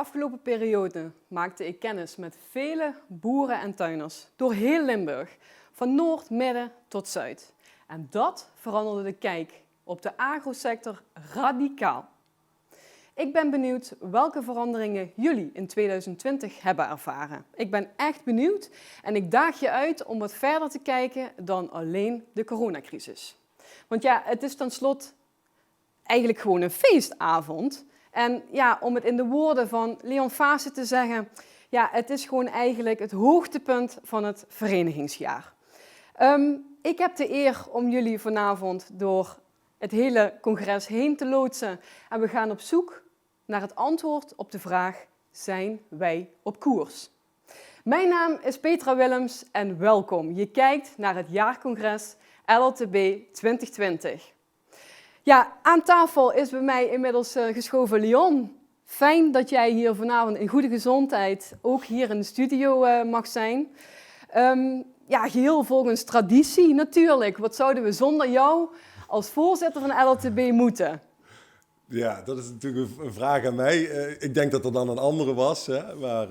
afgelopen periode maakte ik kennis met vele boeren en tuinders door heel Limburg, van noord, midden tot zuid. En dat veranderde de kijk op de agrosector radicaal. Ik ben benieuwd welke veranderingen jullie in 2020 hebben ervaren. Ik ben echt benieuwd en ik daag je uit om wat verder te kijken dan alleen de coronacrisis. Want ja, het is tenslotte eigenlijk gewoon een feestavond. En ja, om het in de woorden van Leon Vaassen te zeggen, ja, het is gewoon eigenlijk het hoogtepunt van het verenigingsjaar. Ik heb de eer om jullie vanavond door het hele congres heen te loodsen. En we gaan op zoek naar het antwoord op de vraag, zijn wij op koers? Mijn naam is Petra Willems en welkom. Je kijkt naar het jaarcongres LLTB 2020. Ja, aan tafel is bij mij inmiddels geschoven Leon. Fijn dat jij hier vanavond in goede gezondheid ook hier in de studio mag zijn. Ja, geheel volgens traditie natuurlijk. Wat zouden we zonder jou als voorzitter van LLTB moeten? Ja, dat is natuurlijk een vraag aan mij. Ik denk dat er dan een andere was, hè? Maar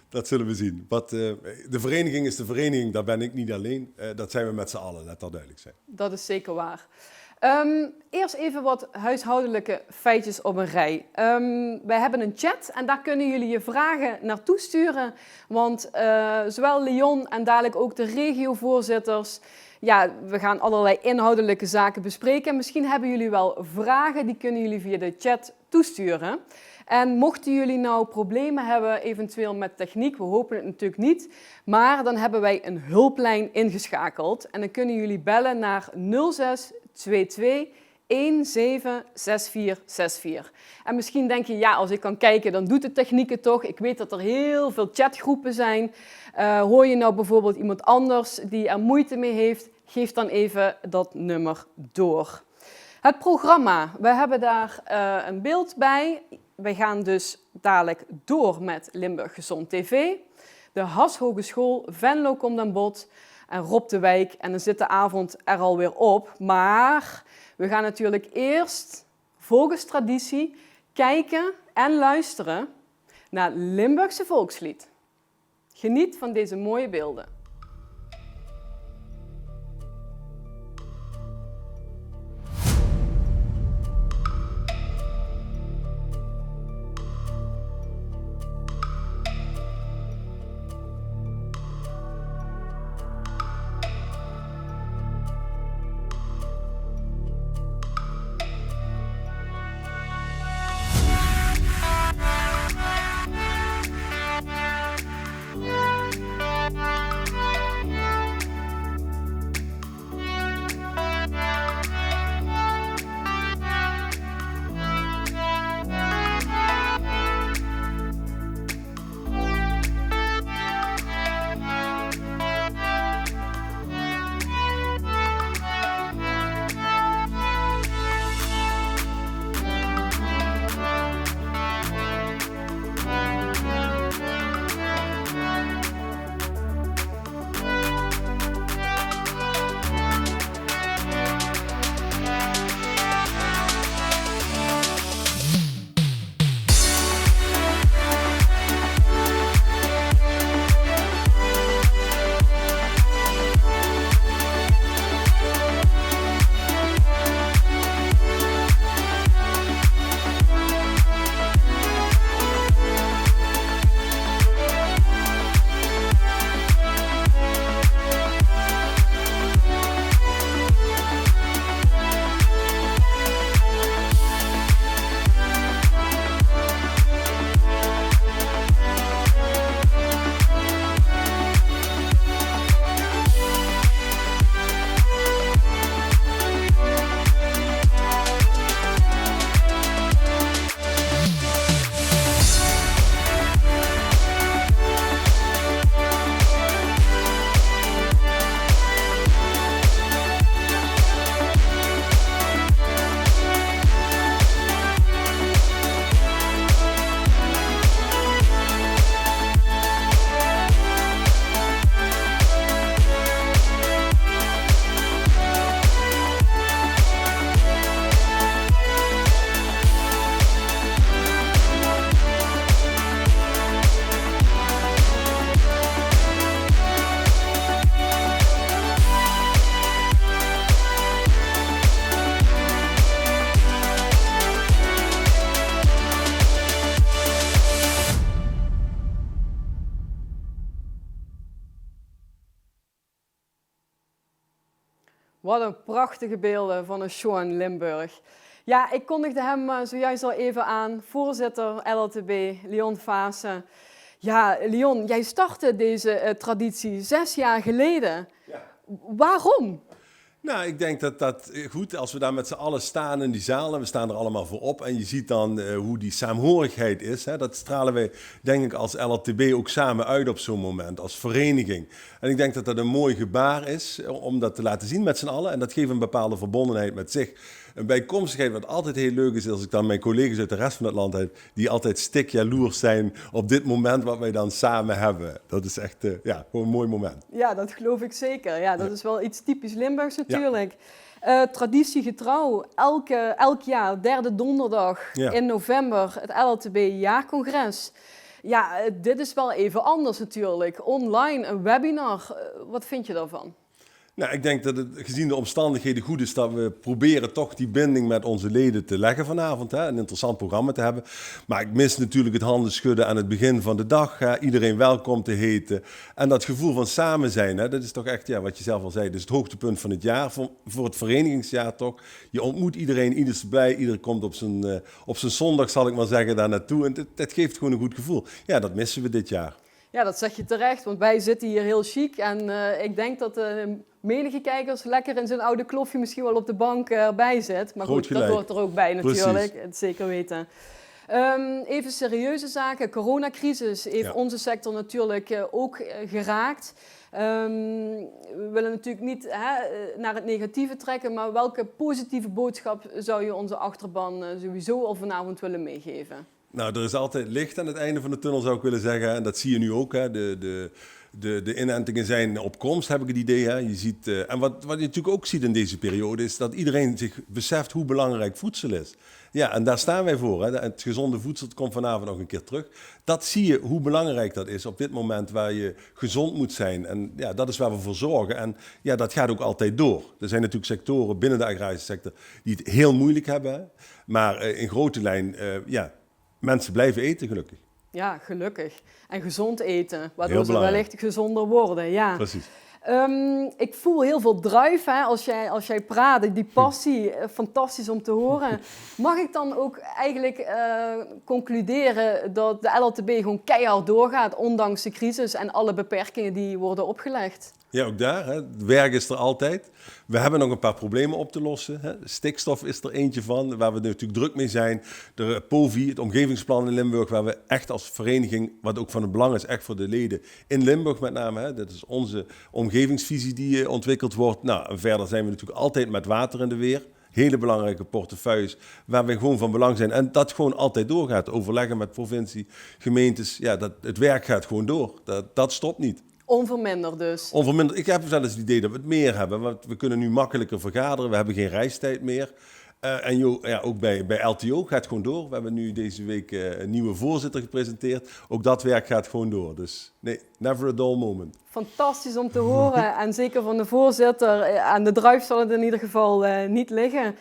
dat zullen we zien. De vereniging is de vereniging, daar ben ik niet alleen. Dat zijn we met z'n allen, laat dat duidelijk zijn. Dat is zeker waar. Eerst even wat huishoudelijke feitjes op een rij. Wij hebben een chat en daar kunnen jullie je vragen naartoe sturen. Want zowel Leon en dadelijk ook de regiovoorzitters, ja, we gaan allerlei inhoudelijke zaken bespreken. Misschien hebben jullie wel vragen, die kunnen jullie via de chat toesturen. En mochten jullie nou problemen hebben, eventueel met techniek, we hopen het natuurlijk niet, maar dan hebben wij een hulplijn ingeschakeld. En dan kunnen jullie bellen naar 0622 176464. En misschien denk je, ja, als ik kan kijken, dan doet de techniek het toch. Ik weet dat er heel veel chatgroepen zijn. Hoor je nou bijvoorbeeld iemand anders die er moeite mee heeft, geef dan even dat nummer door. Het programma, we hebben daar een beeld bij. Wij gaan dus dadelijk door met Limburg Gezond TV. De Haas Hogeschool, Venlo komt aan bod en Rob de Wijk. En dan zit de avond er alweer op. Maar we gaan natuurlijk eerst, volgens traditie, kijken en luisteren naar het Limburgse volkslied. Geniet van deze mooie beelden. Wat een prachtige beelden van een show in Limburg. Ja, ik kondigde hem zojuist al even aan, voorzitter LLTB, Leon Vaassen. Ja, Leon, jij startte deze traditie 6 jaar geleden. Ja. Waarom? Nou, ik denk dat goed, als we daar met z'n allen staan in die zaal en we staan er allemaal voor op en je ziet dan hoe die saamhorigheid is, hè, dat stralen wij denk ik als LLTB ook samen uit op zo'n moment, als vereniging. En ik denk dat dat een mooi gebaar is om dat te laten zien met z'n allen en dat geeft een bepaalde verbondenheid met zich. Een bijkomstigheid wat altijd heel leuk is als ik dan mijn collega's uit de rest van het land heb, die altijd stikjaloers zijn op dit moment wat wij dan samen hebben. Dat is echt gewoon een mooi moment. Ja, dat geloof ik zeker. Ja, dat is wel iets typisch Limburgs natuurlijk. Ja. Traditiegetrouw, elk jaar, derde donderdag in november, het LLTB-jaarcongres. Ja, dit is wel even anders natuurlijk. Online, een webinar. Wat vind je daarvan? Nou, ik denk dat het gezien de omstandigheden goed is dat we proberen toch die binding met onze leden te leggen vanavond. Hè, een interessant programma te hebben. Maar ik mis natuurlijk het handen schudden aan het begin van de dag. Hè, iedereen welkom te heten. En dat gevoel van samen zijn, hè, dat is toch echt, wat je zelf al zei, dus het hoogtepunt van het jaar. Voor het verenigingsjaar toch. Je ontmoet iedereen, ieder is blij, ieder komt op zijn zondag, zal ik maar zeggen, daar naartoe. En dat geeft gewoon een goed gevoel. Ja, dat missen we dit jaar. Ja, dat zeg je terecht, want wij zitten hier heel chic en ik denk dat menige kijkers lekker in zijn oude klofje misschien wel op de bank erbij zit. Maar goed, dat hoort er ook bij natuurlijk, het zeker weten. Even serieuze zaken, coronacrisis heeft onze sector natuurlijk ook geraakt. We willen natuurlijk niet naar het negatieve trekken, maar welke positieve boodschap zou je onze achterban sowieso al vanavond willen meegeven? Nou, er is altijd licht aan het einde van de tunnel, zou ik willen zeggen. En dat zie je nu ook. Hè. De inentingen zijn op komst, heb ik het idee. Hè. Je ziet, en wat je natuurlijk ook ziet in deze periode, is dat iedereen zich beseft hoe belangrijk voedsel is. Ja, en daar staan wij voor. Hè. Het gezonde voedsel komt vanavond nog een keer terug. Dat zie je hoe belangrijk dat is op dit moment waar je gezond moet zijn. En ja, dat is waar we voor zorgen. En ja, dat gaat ook altijd door. Er zijn natuurlijk sectoren binnen de agrarische sector die het heel moeilijk hebben. Hè. Maar in grote lijn, mensen blijven eten, gelukkig. Ja, gelukkig. En gezond eten, waardoor ze wellicht gezonder worden. Ja. Precies. Ik voel heel veel drive als jij praat, die passie, fantastisch om te horen. Mag ik dan ook eigenlijk concluderen dat de LLTB gewoon keihard doorgaat, ondanks de crisis en alle beperkingen die worden opgelegd? Ja, ook daar. Hè. Het werk is er altijd. We hebben nog een paar problemen op te lossen. Hè. Stikstof is er eentje van, waar we natuurlijk druk mee zijn. De POVI, het omgevingsplan in Limburg, waar we echt als vereniging, wat ook van het belang is, echt voor de leden in Limburg met name. Hè. Dat is onze omgevingsvisie die ontwikkeld wordt. Nou, en verder zijn we natuurlijk altijd met water in de weer. Hele belangrijke portefeuilles waar we gewoon van belang zijn. En dat gewoon altijd doorgaat. Overleggen met provincie, gemeentes. Ja, het werk gaat gewoon door. Dat stopt niet. Onverminderd dus. Onverminderd. Ik heb zelfs het idee dat we het meer hebben. Want we kunnen nu makkelijker vergaderen. We hebben geen reistijd meer. En ook bij LTO gaat het gewoon door. We hebben nu deze week een nieuwe voorzitter gepresenteerd. Ook dat werk gaat gewoon door. Dus nee, never a dull moment. Fantastisch om te horen. En zeker van de voorzitter. Aan de drive zal het in ieder geval niet liggen.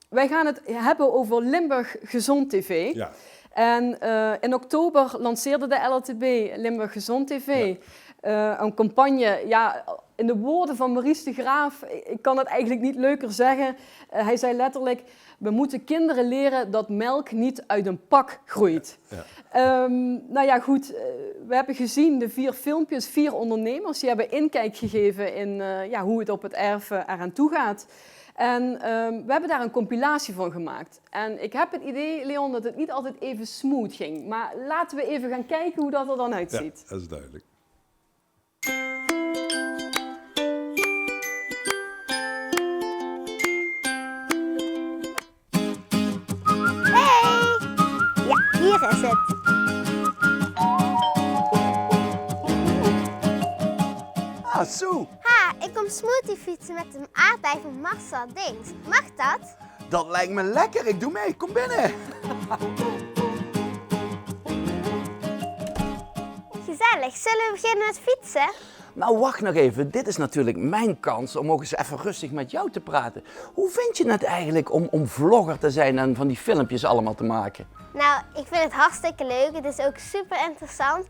Wij gaan het hebben over Limburg Gezond TV. Ja. En in oktober lanceerde de LLTB Limburg Gezond TV. Ja. Een campagne, in de woorden van Maurice de Graaf, ik kan het eigenlijk niet leuker zeggen. Hij zei letterlijk, we moeten kinderen leren dat melk niet uit een pak groeit. Ja. Goed, we hebben gezien de 4 filmpjes, 4 ondernemers, die hebben inkijk gegeven in hoe het op het erf eraan toe gaat. En we hebben daar een compilatie van gemaakt. En ik heb het idee, Leon, dat het niet altijd even smooth ging. Maar laten we even gaan kijken hoe dat er dan uitziet. Ja, dat is duidelijk. Hey! Ja, hier is het. Ah, zo. Ik kom smoothie fietsen met een aardbei van Marcel Dings. Mag dat? Dat lijkt me lekker. Ik doe mee. Kom binnen. Gezellig. Zullen we beginnen met fietsen? Nou, wacht nog even. Dit is natuurlijk mijn kans om ook eens even rustig met jou te praten. Hoe vind je het eigenlijk om vlogger te zijn en van die filmpjes allemaal te maken? Nou, ik vind het hartstikke leuk. Het is ook super interessant.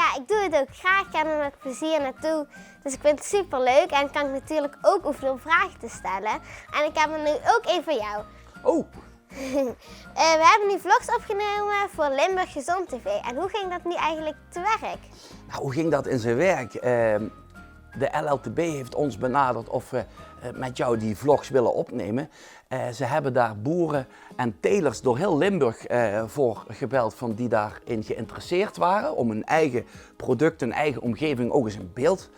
Ja, ik doe het ook graag en met plezier naartoe. Dus ik vind het super leuk en kan ik natuurlijk ook oefenen om vragen te stellen. En ik heb er nu ook één voor jou. Oh, We hebben nu vlogs opgenomen voor Limburg Gezond TV. En hoe ging dat nu eigenlijk te werk? nou, hoe ging dat in zijn werk? De LLTB heeft ons benaderd of we met jou die vlogs willen opnemen. Ze hebben daar boeren en telers door heel Limburg voor gebeld van die daarin geïnteresseerd waren. Om hun eigen product, hun eigen omgeving ook eens in beeld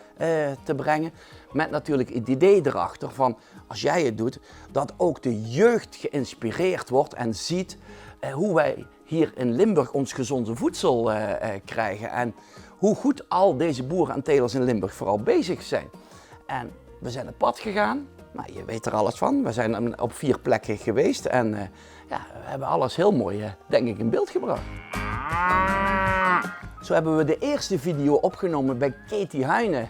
te brengen. Met natuurlijk het idee erachter van, als jij het doet, dat ook de jeugd geïnspireerd wordt en ziet hoe wij hier in Limburg ons gezonde voedsel krijgen. En hoe goed al deze boeren en telers in Limburg vooral bezig zijn. En we zijn op pad gegaan. Nou, je weet er alles van. We zijn op 4 plekken geweest en ja, we hebben alles heel mooi, denk ik, in beeld gebracht. Zo hebben we de eerste video opgenomen bij Katie Heijnen.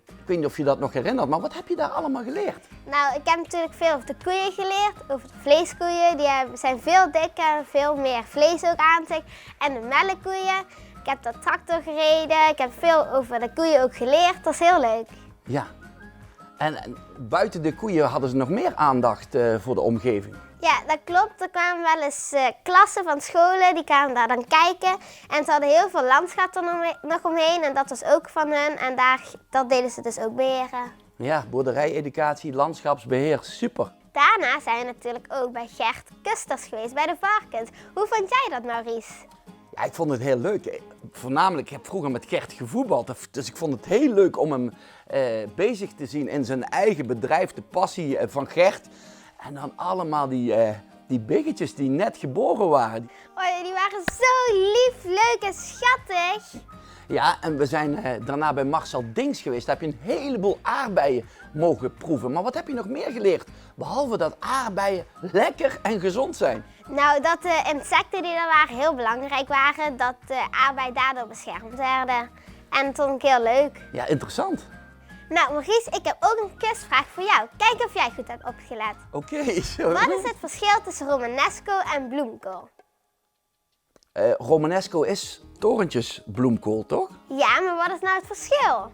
Ik weet niet of je dat nog herinnert, maar wat heb je daar allemaal geleerd? Nou, ik heb natuurlijk veel over de koeien geleerd, over de vleeskoeien. Zijn veel dikker, veel meer vlees ook aan zich. En de melkkoeien. Ik heb de tractor gereden, ik heb veel over de koeien ook geleerd. Dat is heel leuk. Ja, en buiten de koeien hadden ze nog meer aandacht voor de omgeving. Ja, dat klopt. Er kwamen wel eens klassen van scholen, die kwamen daar dan kijken. En ze hadden heel veel landschap er nog omheen en dat was ook van hun. En dat deden ze dus ook beheren. Ja, boerderijeducatie, landschapsbeheer, super. Daarna zijn we natuurlijk ook bij Gert Kusters geweest, bij de varkens. Hoe vond jij dat, Maurice? Ja, ik vond het heel leuk. Voornamelijk, ik heb vroeger met Gert gevoetbald, dus ik vond het heel leuk om hem bezig te zien in zijn eigen bedrijf, de passie van Gert. En dan allemaal die biggetjes die net geboren waren. Oh, die waren zo lief, leuk en schattig. Ja, en we zijn daarna bij Marcel Dings geweest. Daar heb je een heleboel aardbeien mogen proeven. Maar wat heb je nog meer geleerd? Behalve dat aardbeien lekker en gezond zijn. Nou, dat de insecten die er waren heel belangrijk waren. Dat de aardbeien daardoor beschermd werden. En dat vond ik heel leuk. Ja, interessant. Nou, Maurice, ik heb ook een quizvraag voor jou. Kijk of jij goed hebt opgelet. Oké, zo. Wat is het verschil tussen Romanesco en bloemkool? Romanesco is torentjesbloemkool, toch? Ja, maar wat is nou het verschil?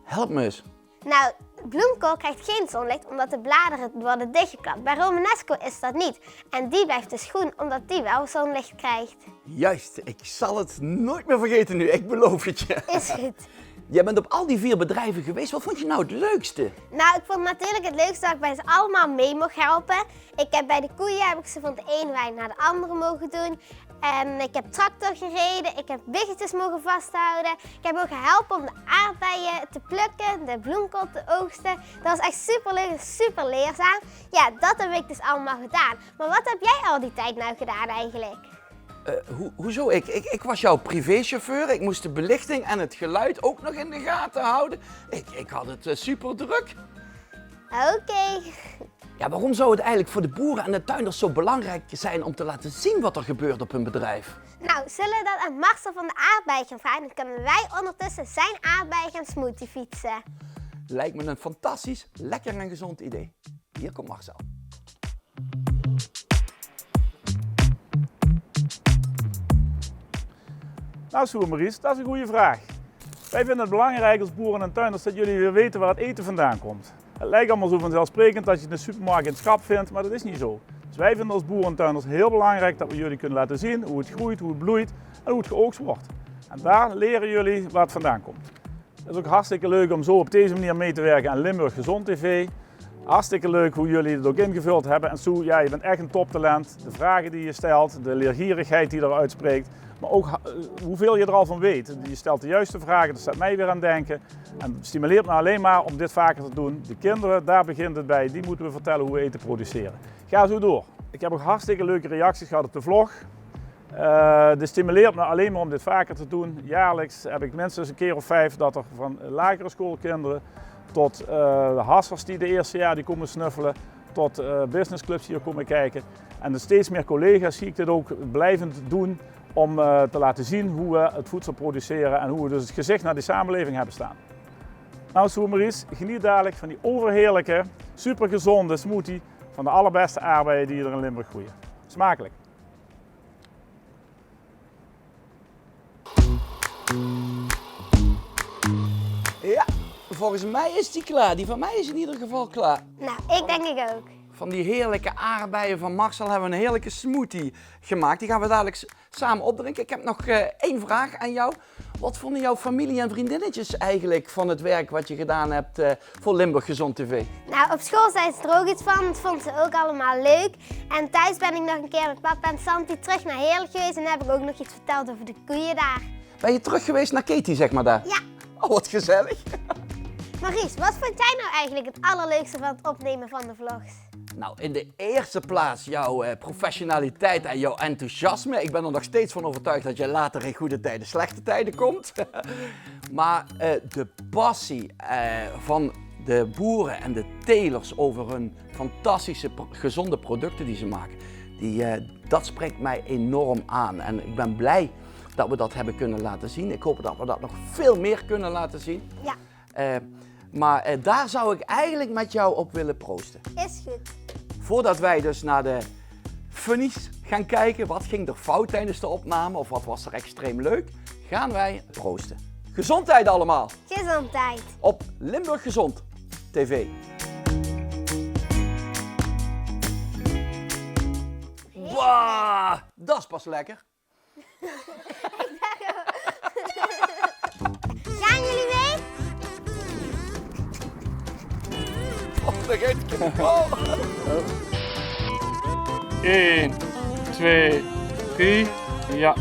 Help me eens. Nou, bloemkool krijgt geen zonlicht omdat de bladeren worden dichtgeklapt. Bij Romanesco is dat niet. En die blijft dus groen omdat die wel zonlicht krijgt. Juist, ik zal het nooit meer vergeten nu, ik beloof het je. Is goed. Jij bent op al die 4 bedrijven geweest, wat vond je nou het leukste? Nou, ik vond natuurlijk het leukste dat ik bij ze allemaal mee mocht helpen. Bij de koeien heb ik ze van de ene wijn naar de andere mogen doen. En ik heb tractor gereden, ik heb biggetjes mogen vasthouden. Ik heb ook geholpen om de aardbeien te plukken, de bloemkool te oogsten. Dat was echt super leuk en super leerzaam. Ja, dat heb ik dus allemaal gedaan. Maar wat heb jij al die tijd nou gedaan eigenlijk? Hoezo? Ik was jouw privéchauffeur, ik moest de belichting en het geluid ook nog in de gaten houden. Ik had het super druk. Oké. Ja, waarom zou het eigenlijk voor de boeren en de tuinders zo belangrijk zijn om te laten zien wat er gebeurt op hun bedrijf? Nou, zullen we dat aan Marcel van de aardbei gaan vragen? Dan kunnen wij ondertussen zijn aardbei gaan smoothie fietsen. Lijkt me een fantastisch, lekker en gezond idee. Hier komt Marcel. Nou, Soer Maurice, dat is een goede vraag. Wij vinden het belangrijk als boeren en tuinders dat jullie weer weten waar het eten vandaan komt. Het lijkt allemaal zo vanzelfsprekend dat je het in de supermarkt in het schap vindt, maar dat is niet zo. Dus wij vinden als boeren en tuinders heel belangrijk dat we jullie kunnen laten zien hoe het groeit, hoe het bloeit en hoe het geoogst wordt. En daar leren jullie waar het vandaan komt. Het is ook hartstikke leuk om zo op deze manier mee te werken aan Limburg Gezond TV. Hartstikke leuk hoe jullie het ook ingevuld hebben. En Soe, ja, je bent echt een toptalent. De vragen die je stelt, de leergierigheid die je eruit spreekt, maar ook hoeveel je er al van weet. Je stelt de juiste vragen, dat staat mij weer aan het denken. En het stimuleert me alleen maar om dit vaker te doen. De kinderen, daar begint het bij, die moeten we vertellen hoe we eten produceren. Ga zo door. Ik heb ook hartstikke leuke reacties gehad op de vlog. Dit stimuleert me alleen maar om dit vaker te doen. Jaarlijks heb ik minstens een keer of 5 dat er van lagere schoolkinderen tot de hassers die de eerste jaar die komen snuffelen, tot businessclubs hier komen kijken. En steeds meer collega's zie ik dit ook blijvend doen om te laten zien hoe we het voedsel produceren en hoe we dus het gezicht naar die samenleving hebben staan. Nou, Soer Maurice, geniet dadelijk van die overheerlijke, supergezonde smoothie van de allerbeste aardbeien die er in Limburg groeien. Smakelijk! Ja, volgens mij is die klaar. Die van mij is in ieder geval klaar. Nou, ik denk ik ook. Van die heerlijke aardbeien van Marcel hebben we een heerlijke smoothie gemaakt. Die gaan we dadelijk samen opdrinken. Ik heb nog één vraag aan jou. Wat vonden jouw familie en vriendinnetjes eigenlijk van het werk wat je gedaan hebt voor Limburg Gezond TV? Nou, op school zei ze er ook iets van. Dat vonden ze ook allemaal leuk. En thuis ben ik nog een keer met papa en Santi terug naar Heerlijk geweest. En heb ik ook nog iets verteld over de koeien daar. Ben je terug geweest naar Katie, zeg maar daar? Ja. Oh, wat gezellig. Maurice, wat vond jij nou eigenlijk het allerleukste van het opnemen van de vlogs? Nou, in de eerste plaats jouw professionaliteit en jouw enthousiasme. Ik ben er nog steeds van overtuigd dat je later in goede tijden, slechte tijden komt. Maar de passie van de boeren en de telers over hun fantastische, gezonde producten die ze maken, dat spreekt mij enorm aan. En ik ben blij dat we dat hebben kunnen laten zien. Ik hoop dat we dat nog veel meer kunnen laten zien. Ja. Maar daar zou ik eigenlijk met jou op willen proosten. Is goed. Voordat wij dus naar de funnies gaan kijken, wat ging er fout tijdens de opname of wat was er extreem leuk, gaan wij proosten. Gezondheid allemaal Gezondheid. op Limburg Gezond TV. Wauw, dat is pas lekker. Gaan jullie mee? Oh, daar gaat het. Oh. 1, 2, 3. Ja.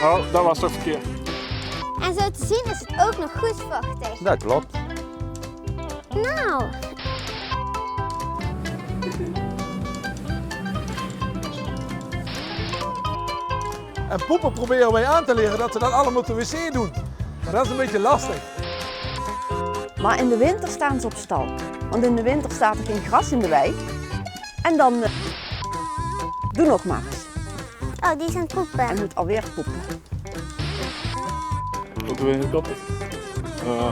Oh, dat was toch verkeerd. En zo te zien is het ook nog goed vochtig. Dat klopt. Nou. En poepen proberen wij aan te leren dat ze dat allemaal op de wc doen. Maar dat is een beetje lastig. Maar in de winter staan ze op stal. Want in de winter staat er geen gras in de wei. En dan doe nog maar eens. Oh, die zijn poepen. En moet alweer poepen. Wat doe je in de kop? Ja,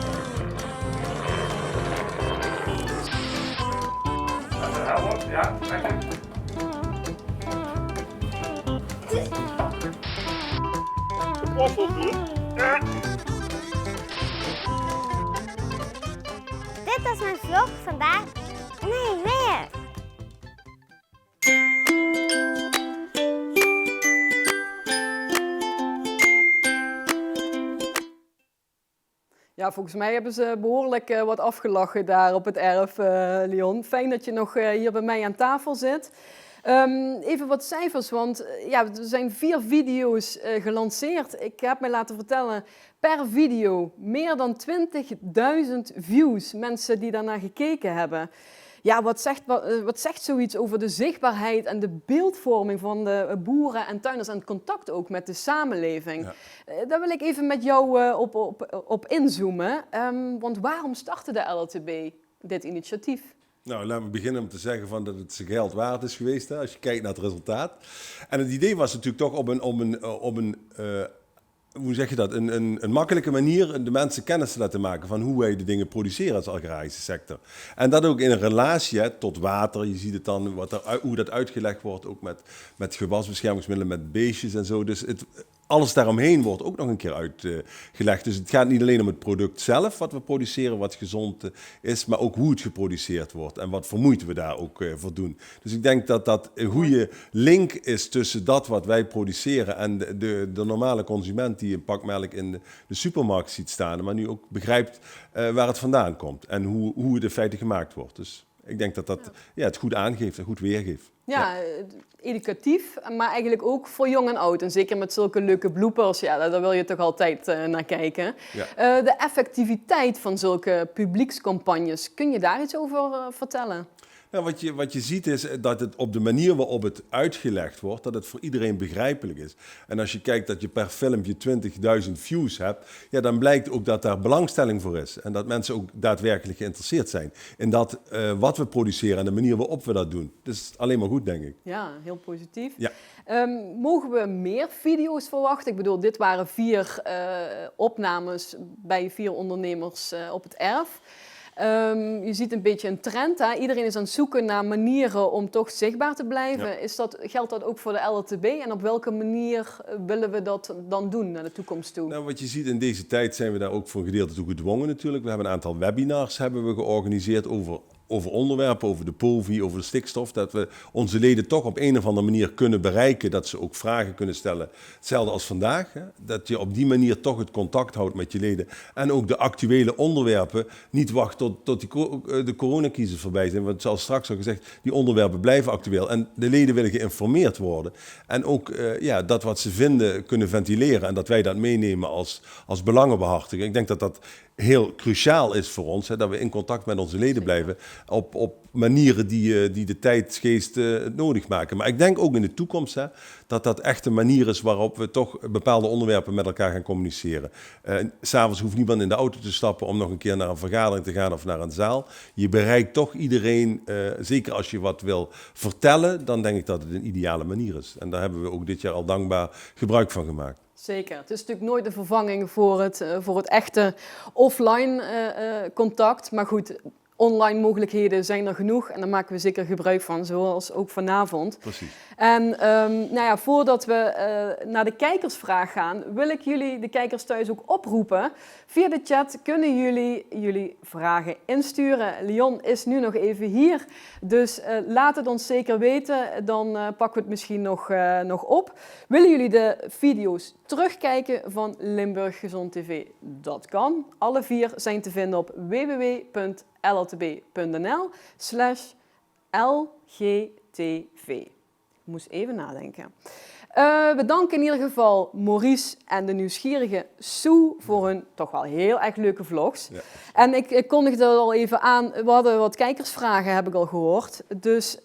Dit was mijn vlog vandaag. Nee, weer. Ja, volgens mij hebben ze behoorlijk wat afgelachen daar op het erf, Leon. Fijn dat je nog hier bij mij aan tafel zit. Even wat cijfers, want ja, er zijn 4 video's gelanceerd. Ik heb mij laten vertellen, per video meer dan 20.000 views. Mensen die daarnaar gekeken hebben. Ja, wat zegt zoiets over de zichtbaarheid en de beeldvorming van de boeren en tuinders en het contact ook met de samenleving? Ja. Daar wil ik even met jou op inzoomen. Want waarom startte de LLTB dit initiatief? Nou, laten we beginnen om te zeggen dat het zijn geld waard is geweest, hè, als je kijkt naar het resultaat. En het idee was natuurlijk toch op een hoe zeg je dat, een makkelijke manier de mensen kennis te laten maken van hoe wij de dingen produceren als agrarische sector. En dat ook in een relatie tot water. Je ziet het dan, hoe dat uitgelegd wordt, ook met gewasbeschermingsmiddelen, met beestjes en zo. Dus alles daaromheen wordt ook nog een keer uitgelegd. Dus het gaat niet alleen om het product zelf, wat we produceren, wat gezond is, maar ook hoe het geproduceerd wordt en wat voor moeite we daar ook voor doen. Dus ik denk dat dat een goede link is tussen dat wat wij produceren en de normale consument die een pak melk in de supermarkt ziet staan, maar nu ook begrijpt waar het vandaan komt en hoe het in feite gemaakt wordt. Dus ik denk dat het goed aangeeft en goed weergeeft. Ja, educatief, maar eigenlijk ook voor jong en oud. En zeker met zulke leuke bloopers, ja, daar wil je toch altijd naar kijken. Ja. De effectiviteit van zulke publiekscampagnes, kun je daar iets over vertellen? Nou, wat je ziet is dat het op de manier waarop het uitgelegd wordt, dat het voor iedereen begrijpelijk is. En als je kijkt dat je per filmpje 20.000 views hebt, ja, dan blijkt ook dat daar belangstelling voor is. En dat mensen ook daadwerkelijk geïnteresseerd zijn in dat wat we produceren en de manier waarop we dat doen. Dus alleen maar goed, denk ik. Ja, heel positief. Ja. Mogen we meer video's verwachten? Ik bedoel, dit waren 4 opnames bij 4 ondernemers op het erf. Je ziet een beetje een trend. Hè? Iedereen is aan het zoeken naar manieren om toch zichtbaar te blijven. Ja. Geldt dat ook voor de LLTB? En op welke manier willen we dat dan doen naar de toekomst toe? Nou, wat je ziet in deze tijd zijn we daar ook voor een gedeelte toe gedwongen natuurlijk. We hebben een aantal webinars georganiseerd over onderwerpen, over de POVI, over de stikstof. Dat we onze leden toch op een of andere manier kunnen bereiken. Dat ze ook vragen kunnen stellen. Hetzelfde als vandaag. Hè? Dat je op die manier toch het contact houdt met je leden. En ook de actuele onderwerpen niet wacht tot de coronacrisis voorbij zijn. Want zoals straks al gezegd, die onderwerpen blijven actueel. En de leden willen geïnformeerd worden. En ook dat wat ze vinden kunnen ventileren. En dat wij dat meenemen als belangenbehartiger. Ik denk dat dat heel cruciaal is voor ons, hè, dat we in contact met onze leden blijven op manieren die de tijdsgeest nodig maken. Maar ik denk ook in de toekomst dat echt een manier is waarop we toch bepaalde onderwerpen met elkaar gaan communiceren. 'S'avonds hoeft niemand in de auto te stappen om nog een keer naar een vergadering te gaan of naar een zaal. Je bereikt toch iedereen, zeker als je wat wil vertellen, dan denk ik dat het een ideale manier is. En daar hebben we ook dit jaar al dankbaar gebruik van gemaakt. Zeker. Het is natuurlijk nooit de vervanging voor het echte offline contact. Maar goed, online mogelijkheden zijn er genoeg en daar maken we zeker gebruik van, zoals ook vanavond. Precies. En voordat we naar de kijkersvraag gaan, wil ik jullie, de kijkers thuis, ook oproepen. Via de chat kunnen jullie vragen insturen. Leon is nu nog even hier, dus laat het ons zeker weten. Dan pakken we het misschien nog op. Willen jullie de video's terugkijken van Limburg Gezond TV? Dat kan. Alle 4 zijn te vinden op www.ltb.nl/lgtv. Ik moest even nadenken. We danken in ieder geval Maurice en de nieuwsgierige Sue voor hun toch wel heel erg leuke vlogs. Ja. En ik kondigde al even aan, we hadden wat kijkersvragen, heb ik al gehoord. Dus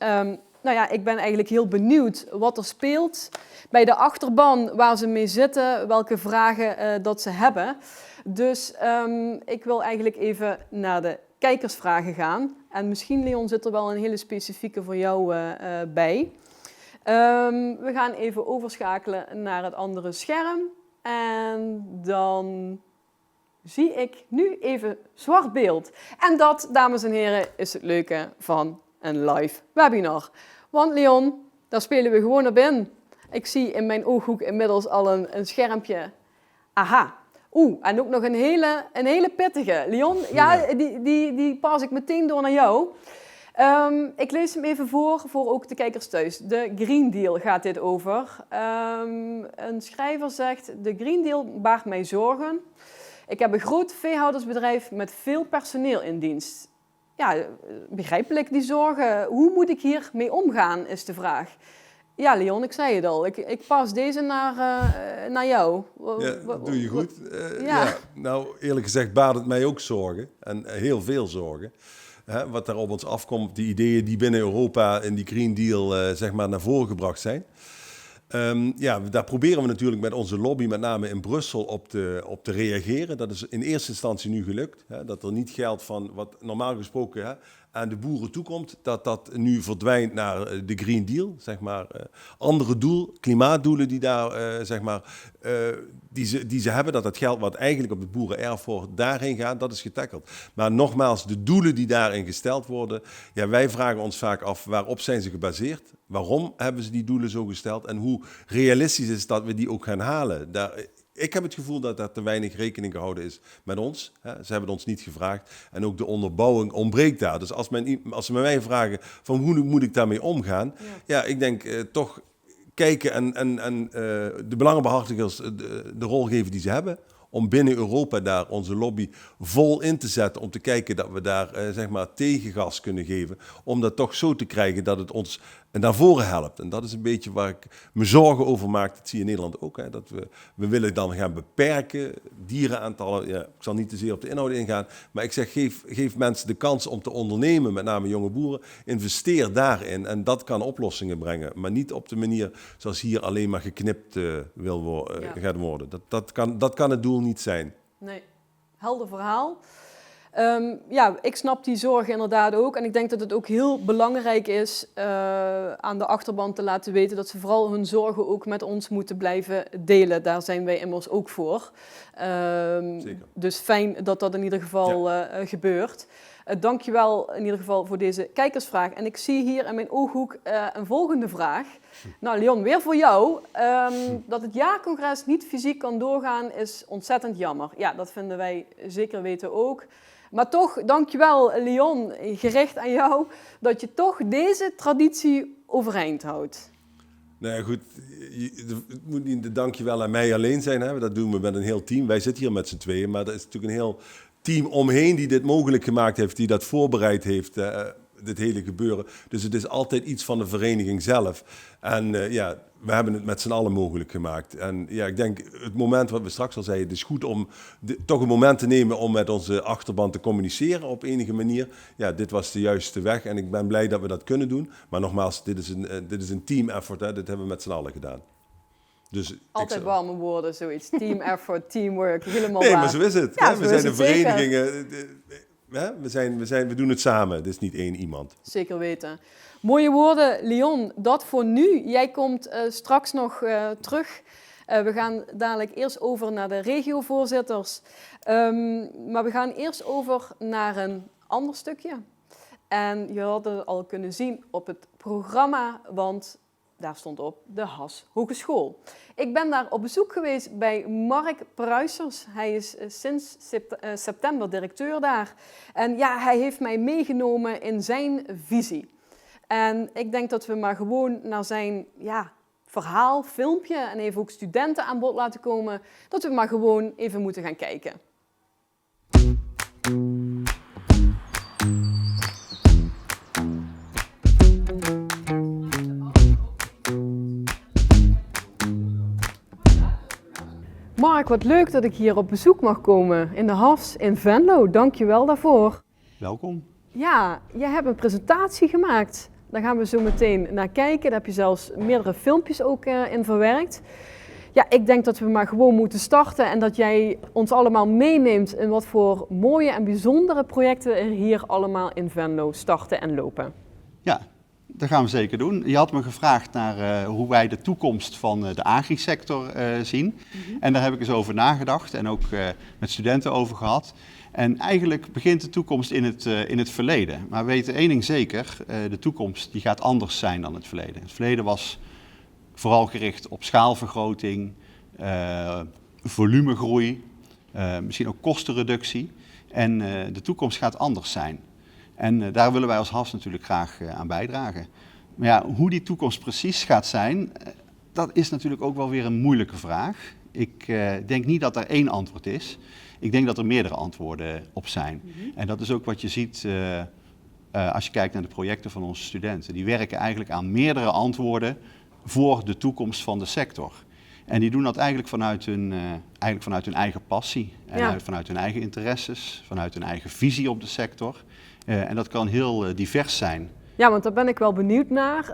ik ben eigenlijk heel benieuwd wat er speelt bij de achterban, waar ze mee zitten, welke vragen dat ze hebben. Dus ik wil eigenlijk even naar de kijkersvragen gaan. En misschien, Leon, zit er wel een hele specifieke voor jou bij. We gaan even overschakelen naar het andere scherm. En dan zie ik nu even zwart beeld. En dat, dames en heren, is het leuke van een live webinar. Want Leon, daar spelen we gewoon op in. Ik zie in mijn ooghoek inmiddels al een schermpje. Aha. En ook nog een hele pittige. Leon, ja, die pas ik meteen door naar jou. Ik lees hem even voor ook de kijkers thuis. De Green Deal gaat dit over. Een schrijver zegt, de Green Deal baart mij zorgen. Ik heb een groot veehoudersbedrijf met veel personeel in dienst. Ja, begrijpelijk die zorgen. Hoe moet ik hiermee omgaan, is de vraag. Ja, Leon, ik zei het al. Ik pas deze naar jou. Ja, dat doe je goed. Nou, eerlijk gezegd baart het mij ook zorgen. En heel veel zorgen. Wat daar op ons afkomt, die ideeën die binnen Europa in die Green Deal naar voren gebracht zijn. Daar proberen we natuurlijk met onze lobby, met name in Brussel, op te reageren. Dat is in eerste instantie nu gelukt. Dat er niet geld van wat normaal gesproken aan de boeren toekomt, dat nu verdwijnt naar de Green Deal. Andere klimaatdoelen die daar, die ze hebben, dat het geld wat eigenlijk op het boerenerfgoed daarheen gaat, dat is getackeld. Maar nogmaals, de doelen die daarin gesteld worden, wij vragen ons vaak af, waarop zijn ze gebaseerd? Waarom hebben ze die doelen zo gesteld? En hoe realistisch is dat we die ook gaan halen? Ik heb het gevoel dat daar te weinig rekening gehouden is met ons. Ze hebben ons niet gevraagd. En ook de onderbouwing ontbreekt daar. Dus als ze mij vragen van hoe moet ik daarmee omgaan? Ja, ik denk toch kijken en de belangenbehartigers de rol geven die ze hebben. Om binnen Europa daar onze lobby vol in te zetten. Om te kijken dat we daar tegengas kunnen geven. Om dat toch zo te krijgen dat het ons naar voren helpt. En dat is een beetje waar ik me zorgen over maak. Dat zie je in Nederland ook. Dat we willen dan gaan beperken. Dierenaantallen. Ja, ik zal niet te zeer op de inhoud ingaan. Maar ik zeg, geef mensen de kans om te ondernemen. Met name jonge boeren. Investeer daarin. En dat kan oplossingen brengen. Maar niet op de manier zoals hier alleen maar geknipt gaat worden. Dat kan het doel niet zijn. Nee, helder verhaal. Ik snap die zorgen inderdaad ook. En ik denk dat het ook heel belangrijk is aan de achterban te laten weten dat ze vooral hun zorgen ook met ons moeten blijven delen. Daar zijn wij immers ook voor. Zeker. Dus fijn dat dat in ieder geval gebeurt. Dankjewel in ieder geval voor deze kijkersvraag. En ik zie hier in mijn ooghoek een volgende vraag. Nou Leon, weer voor jou. Dat het jaarcongres niet fysiek kan doorgaan is ontzettend jammer. Ja, dat vinden wij zeker weten ook. Maar toch, dankjewel Leon, gericht aan jou, dat je toch deze traditie overeind houdt. Nou ja, goed, het moet niet de dankjewel aan mij alleen zijn. Hè? Dat doen we met een heel team. Wij zitten hier met z'n tweeën, maar er is natuurlijk een heel team omheen die dit mogelijk gemaakt heeft, die dat voorbereid heeft, dit hele gebeuren. Dus het is altijd iets van de vereniging zelf. En we hebben het met z'n allen mogelijk gemaakt. En ja, ik denk, het moment wat we straks al zeiden, het is goed om toch een moment te nemen om met onze achterban te communiceren op enige manier. Ja, dit was de juiste weg en ik ben blij dat we dat kunnen doen. Maar nogmaals, dit is een team effort, hè? Dit hebben we met z'n allen gedaan. Dus altijd warme woorden, zoiets. Team effort, teamwork, helemaal nee, waar. maar zo is het. Ja, hè? We zijn een vereniging. Zeker. We doen het samen. Het is niet één iemand. Zeker weten. Mooie woorden, Leon. Dat voor nu. Jij komt straks nog terug. We gaan dadelijk eerst over naar de regiovoorzitters. Maar we gaan eerst over naar een ander stukje. En je had het al kunnen zien op het programma, want daar stond op de HAS Hogeschool. Ik ben daar op bezoek geweest bij Mark Pruisers. Hij is sinds september directeur daar. En ja, hij heeft mij meegenomen in zijn visie. En ik denk dat we maar gewoon naar zijn verhaal, filmpje en even ook studenten aan bod laten komen, dat we maar gewoon even moeten gaan kijken. Mark, wat leuk dat ik hier op bezoek mag komen in de HAS in Venlo. Dank je wel daarvoor. Welkom. Ja, jij hebt een presentatie gemaakt. Daar gaan we zo meteen naar kijken. Daar heb je zelfs meerdere filmpjes ook in verwerkt. Ja, ik denk dat we maar gewoon moeten starten en dat jij ons allemaal meeneemt in wat voor mooie en bijzondere projecten er hier allemaal in Venlo starten en lopen. Ja, dat gaan we zeker doen. Je had me gevraagd naar hoe wij de toekomst van de agrisector zien. En daar heb ik eens over nagedacht en ook met studenten over gehad. En eigenlijk begint de toekomst in het verleden. Maar we weten één ding zeker, de toekomst die gaat anders zijn dan het verleden. Het verleden was vooral gericht op schaalvergroting, volumegroei, misschien ook kostenreductie. En de toekomst gaat anders zijn. En daar willen wij als HAS natuurlijk graag aan bijdragen. Maar ja, hoe die toekomst precies gaat zijn, dat is natuurlijk ook wel weer een moeilijke vraag. Ik denk niet dat er één antwoord is. Ik denk dat er meerdere antwoorden op zijn. En dat is ook wat je ziet als je kijkt naar de projecten van onze studenten. Die werken eigenlijk aan meerdere antwoorden voor de toekomst van de sector. En die doen dat eigenlijk vanuit hun eigen passie. En vanuit hun eigen interesses, vanuit hun eigen visie op de sector. En dat kan heel divers zijn. Ja, want daar ben ik wel benieuwd naar.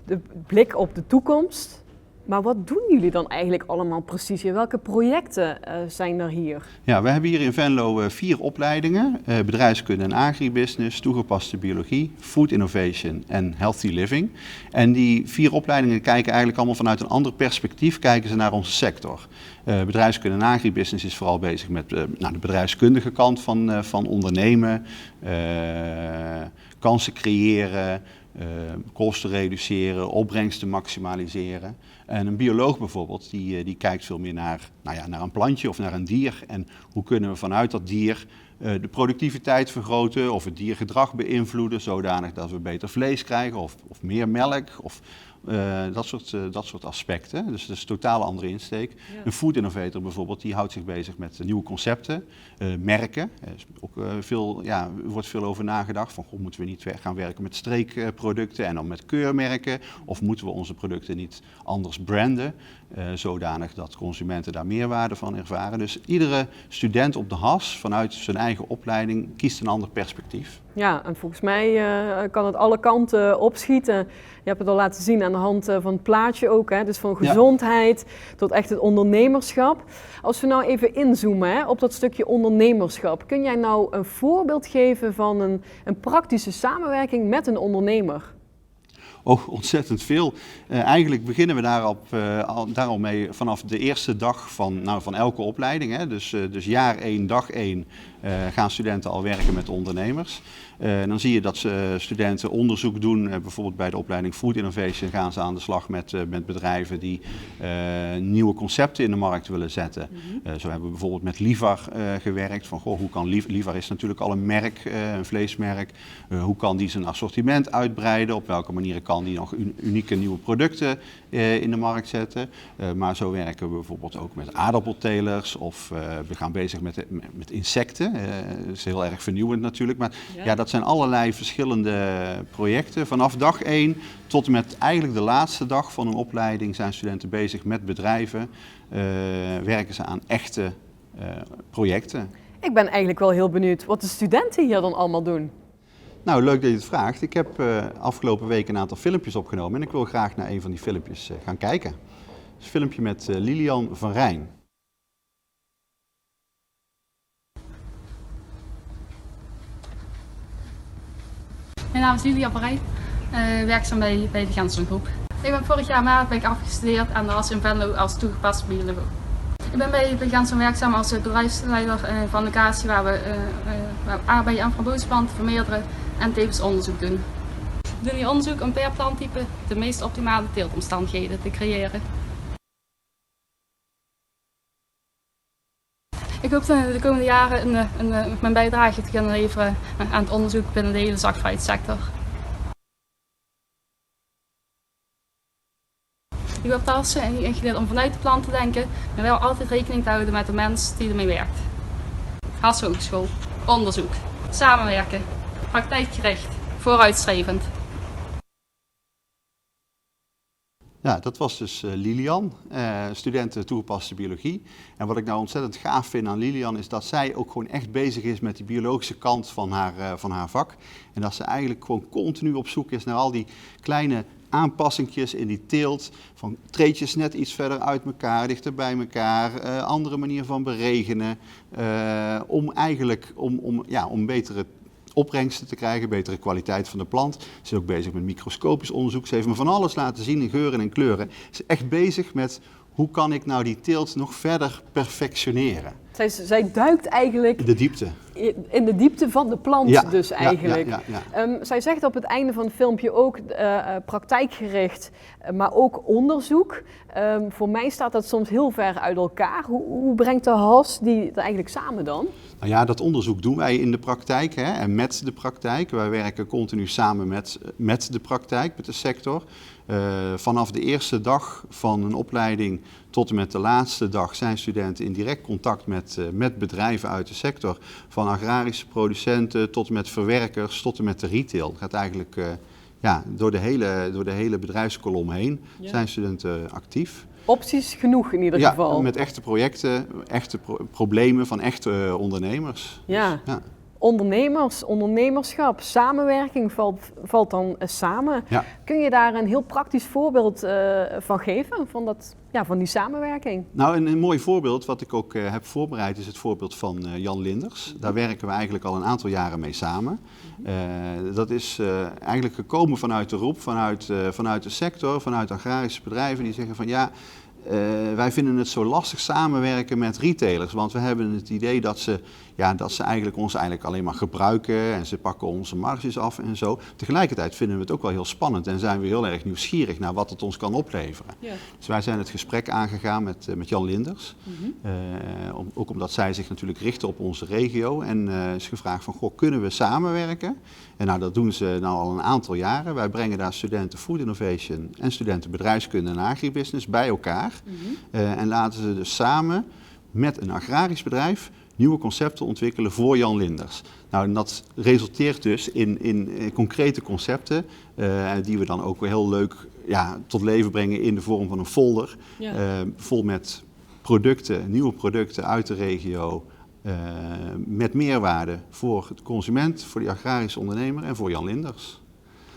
De blik op de toekomst. Maar wat doen jullie dan eigenlijk allemaal precies hier? Welke projecten zijn er hier? Ja, we hebben hier in Venlo 4 opleidingen. Bedrijfskunde en agribusiness, toegepaste biologie, food innovation en healthy living. En die 4 opleidingen kijken eigenlijk allemaal vanuit een ander perspectief, kijken ze naar onze sector. Bedrijfskunde en agribusiness is vooral bezig met de bedrijfskundige kant van ondernemen, kansen creëren, kosten reduceren, opbrengsten maximaliseren. En een bioloog bijvoorbeeld, die kijkt veel meer naar een plantje of naar een dier. En hoe kunnen we vanuit dat dier de productiviteit vergroten of het diergedrag beïnvloeden, zodanig dat we beter vlees krijgen of meer melk of dat soort aspecten. Dus dat is een totaal andere insteek. Ja. Een food innovator bijvoorbeeld, die houdt zich bezig met nieuwe concepten, merken. Er wordt veel over nagedacht van, moeten we niet gaan werken met streekproducten en dan met keurmerken? Of moeten we onze producten niet anders branden, zodanig dat consumenten daar meerwaarde van ervaren? Dus iedere student op de HAS vanuit zijn eigen opleiding kiest een ander perspectief. Ja, en volgens mij kan het alle kanten opschieten. Je hebt het al laten zien aan de hand van het plaatje ook, hè? Dus van gezondheid tot echt het ondernemerschap. Als we nou even inzoomen op dat stukje ondernemerschap, kun jij nou een voorbeeld geven van een praktische samenwerking met een ondernemer? Oh, ontzettend veel. Eigenlijk beginnen we daar al mee vanaf de eerste dag van elke opleiding. Hè. Dus jaar 1, dag 1 gaan studenten al werken met ondernemers. Dan zie je dat studenten onderzoek doen. Bijvoorbeeld bij de opleiding Food Innovation gaan ze aan de slag met bedrijven die nieuwe concepten in de markt willen zetten. Zo hebben we bijvoorbeeld met Livar gewerkt. Van, goh, hoe kan Livar is natuurlijk al een merk, een vleesmerk. Hoe kan die zijn assortiment uitbreiden? Op welke manieren kan die nog unieke nieuwe producten in de markt zetten? Maar zo werken we bijvoorbeeld ook met aardappeltelers of we gaan bezig met insecten. Dat is heel erg vernieuwend natuurlijk. Maar ja, dat zijn allerlei verschillende projecten. Vanaf dag 1 tot en met eigenlijk de laatste dag van een opleiding zijn studenten bezig met bedrijven. Werken ze aan echte projecten. Ik ben eigenlijk wel heel benieuwd wat de studenten hier dan allemaal doen. Nou, leuk dat je het vraagt. Ik heb afgelopen week een aantal filmpjes opgenomen en ik wil graag naar een van die filmpjes gaan kijken. Het is een filmpje met Lilian van Rijn. Mijn naam is Lilian van Rijn, werkzaam bij de Gensen Groep. Ik ben vorig jaar maart afgestudeerd aan de HAS in Venlo als toegepast bioloog. Ik ben bij Gensen werkzaam als bedrijfsleider van locatie waar we aardbei en frambozenplanten vermeerderen en tevens onderzoek doen. We doen hier onderzoek om per planttype de meest optimale teeltomstandigheden te creëren. Ik hoop de komende jaren mijn bijdrage te kunnen leveren aan het onderzoek binnen de hele zachtvaardigheidssector. Ik heb als ingeleerd om vanuit de plant te denken, maar wel altijd rekening te houden met de mens die ermee werkt. HAS Hogeschool, onderzoek, samenwerken, praktijkgericht, vooruitstrevend. Ja, dat was dus Lilian, student toegepaste biologie. En wat ik nou ontzettend gaaf vind aan Lilian is dat zij ook gewoon echt bezig is met die biologische kant van haar vak. En dat ze eigenlijk gewoon continu op zoek is naar al die kleine aanpassingjes in die teelt, van treetjes net iets verder uit elkaar, dichter bij elkaar, andere manier van beregenen, om betere opbrengsten te krijgen, betere kwaliteit van de plant. Ze is ook bezig met microscopisch onderzoek. Ze heeft me van alles laten zien in geuren en kleuren. Ze is echt bezig met hoe kan ik nou die teelt nog verder perfectioneren. Zij duikt eigenlijk in de diepte van de plant dus eigenlijk. Ja. Zij zegt op het einde van het filmpje ook praktijkgericht, maar ook onderzoek. Voor mij staat dat soms heel ver uit elkaar. Hoe brengt de HAS die er eigenlijk samen dan? Nou ja, dat onderzoek doen wij in de praktijk en met de praktijk. Wij werken continu samen met de praktijk, met de sector. Vanaf de eerste dag van een opleiding tot en met de laatste dag zijn studenten in direct contact met bedrijven uit de sector. Van agrarische producenten tot en met verwerkers tot en met de retail. Het gaat eigenlijk door de hele bedrijfskolom heen zijn studenten actief. Opties genoeg in ieder geval. Met echte projecten, echte problemen van echte ondernemers. Ja. Ondernemerschap, samenwerking valt dan samen. Ja. Kun je daar een heel praktisch voorbeeld van geven, van die samenwerking? Nou, een mooi voorbeeld wat ik ook heb voorbereid is het voorbeeld van Jan Linders. Daar werken we eigenlijk al een aantal jaren mee samen. Dat is eigenlijk gekomen vanuit de roep, vanuit de sector, vanuit agrarische bedrijven die zeggen van ja, wij vinden het zo lastig samenwerken met retailers, want we hebben het idee dat ze ons eigenlijk alleen maar gebruiken en ze pakken onze marges af en zo. Tegelijkertijd vinden we het ook wel heel spannend en zijn we heel erg nieuwsgierig naar wat het ons kan opleveren. Ja. Dus wij zijn het gesprek aangegaan met Jan Linders, ook omdat zij zich natuurlijk richten op onze regio en is gevraagd van, goh, kunnen we samenwerken? En nou, dat doen ze nou al een aantal jaren. Wij brengen daar studenten Food Innovation en studenten bedrijfskunde en agribusiness bij elkaar en laten ze dus samen met een agrarisch bedrijf nieuwe concepten ontwikkelen voor Jan Linders. Nou, en dat resulteert dus in concrete concepten die we dan ook weer heel leuk tot leven brengen in de vorm van een folder. Vol met producten, nieuwe producten uit de regio met meerwaarde voor de consument, voor die agrarische ondernemer en voor Jan Linders.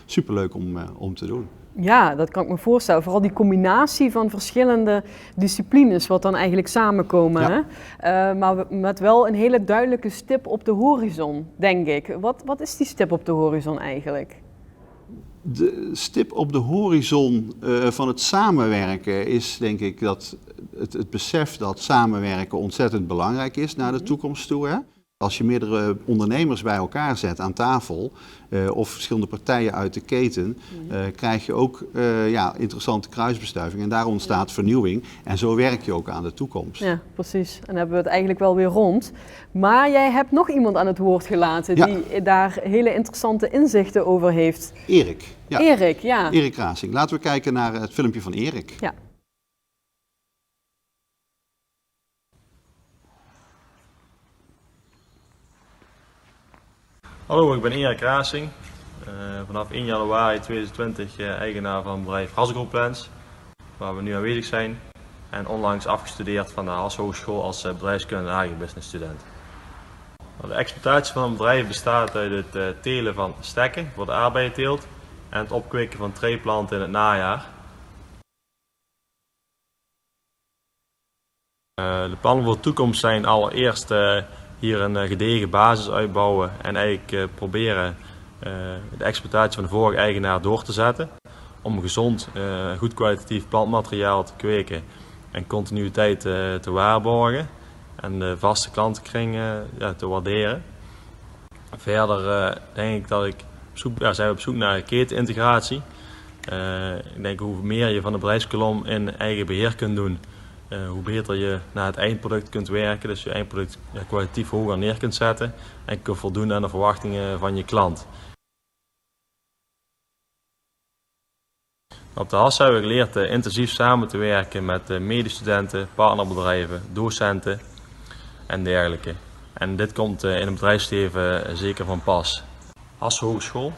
Superleuk om te doen. Ja, dat kan ik me voorstellen. Vooral die combinatie van verschillende disciplines wat dan eigenlijk samenkomen. Ja. Hè? Maar met wel een hele duidelijke stip op de horizon, denk ik. Wat is die stip op de horizon eigenlijk? de stip op de horizon van het samenwerken is denk ik dat het besef dat samenwerken ontzettend belangrijk is naar de toekomst toe. Hè? Als je meerdere ondernemers bij elkaar zet aan tafel of verschillende partijen uit de keten, krijg je ook interessante kruisbestuiving en daar ontstaat vernieuwing en zo werk je ook aan de toekomst. Ja, precies. En dan hebben we het eigenlijk wel weer rond. Maar jij hebt nog iemand aan het woord gelaten die daar hele interessante inzichten over heeft. Erik. Ja. Erik, ja. Erik Rasing. Laten we kijken naar het filmpje van Erik. Ja. Hallo, ik ben Erik Rasing. Vanaf 1 januari 2020 eigenaar van het bedrijf Hasselgroep Plans, waar we nu aanwezig zijn. En onlangs afgestudeerd van de Hasse Hogeschool als bedrijfskunde en agribusiness student. De exploitatie van het bedrijf bestaat uit het telen van stekken voor de aardbeienteelt en het opkweken van treeplanten in het najaar. De plannen voor de toekomst zijn allereerst hier een gedegen basis uitbouwen en eigenlijk proberen de exploitatie van de vorige eigenaar door te zetten. Om gezond, goed kwalitatief plantmateriaal te kweken en continuïteit te waarborgen en de vaste klantenkring te waarderen. Verder denk ik dat zijn we op zoek naar ketenintegratie. Ik denk hoe meer je van de bedrijfskolom in eigen beheer kunt doen, hoe beter je naar het eindproduct kunt werken. Dus je eindproduct kwalitatief hoger neer kunt zetten en kunt voldoen aan de verwachtingen van je klant. Op de HAS hebben we geleerd intensief samen te werken met medestudenten, partnerbedrijven, docenten en dergelijke. En dit komt in het bedrijfsleven zeker van pas. HAS Hogeschool,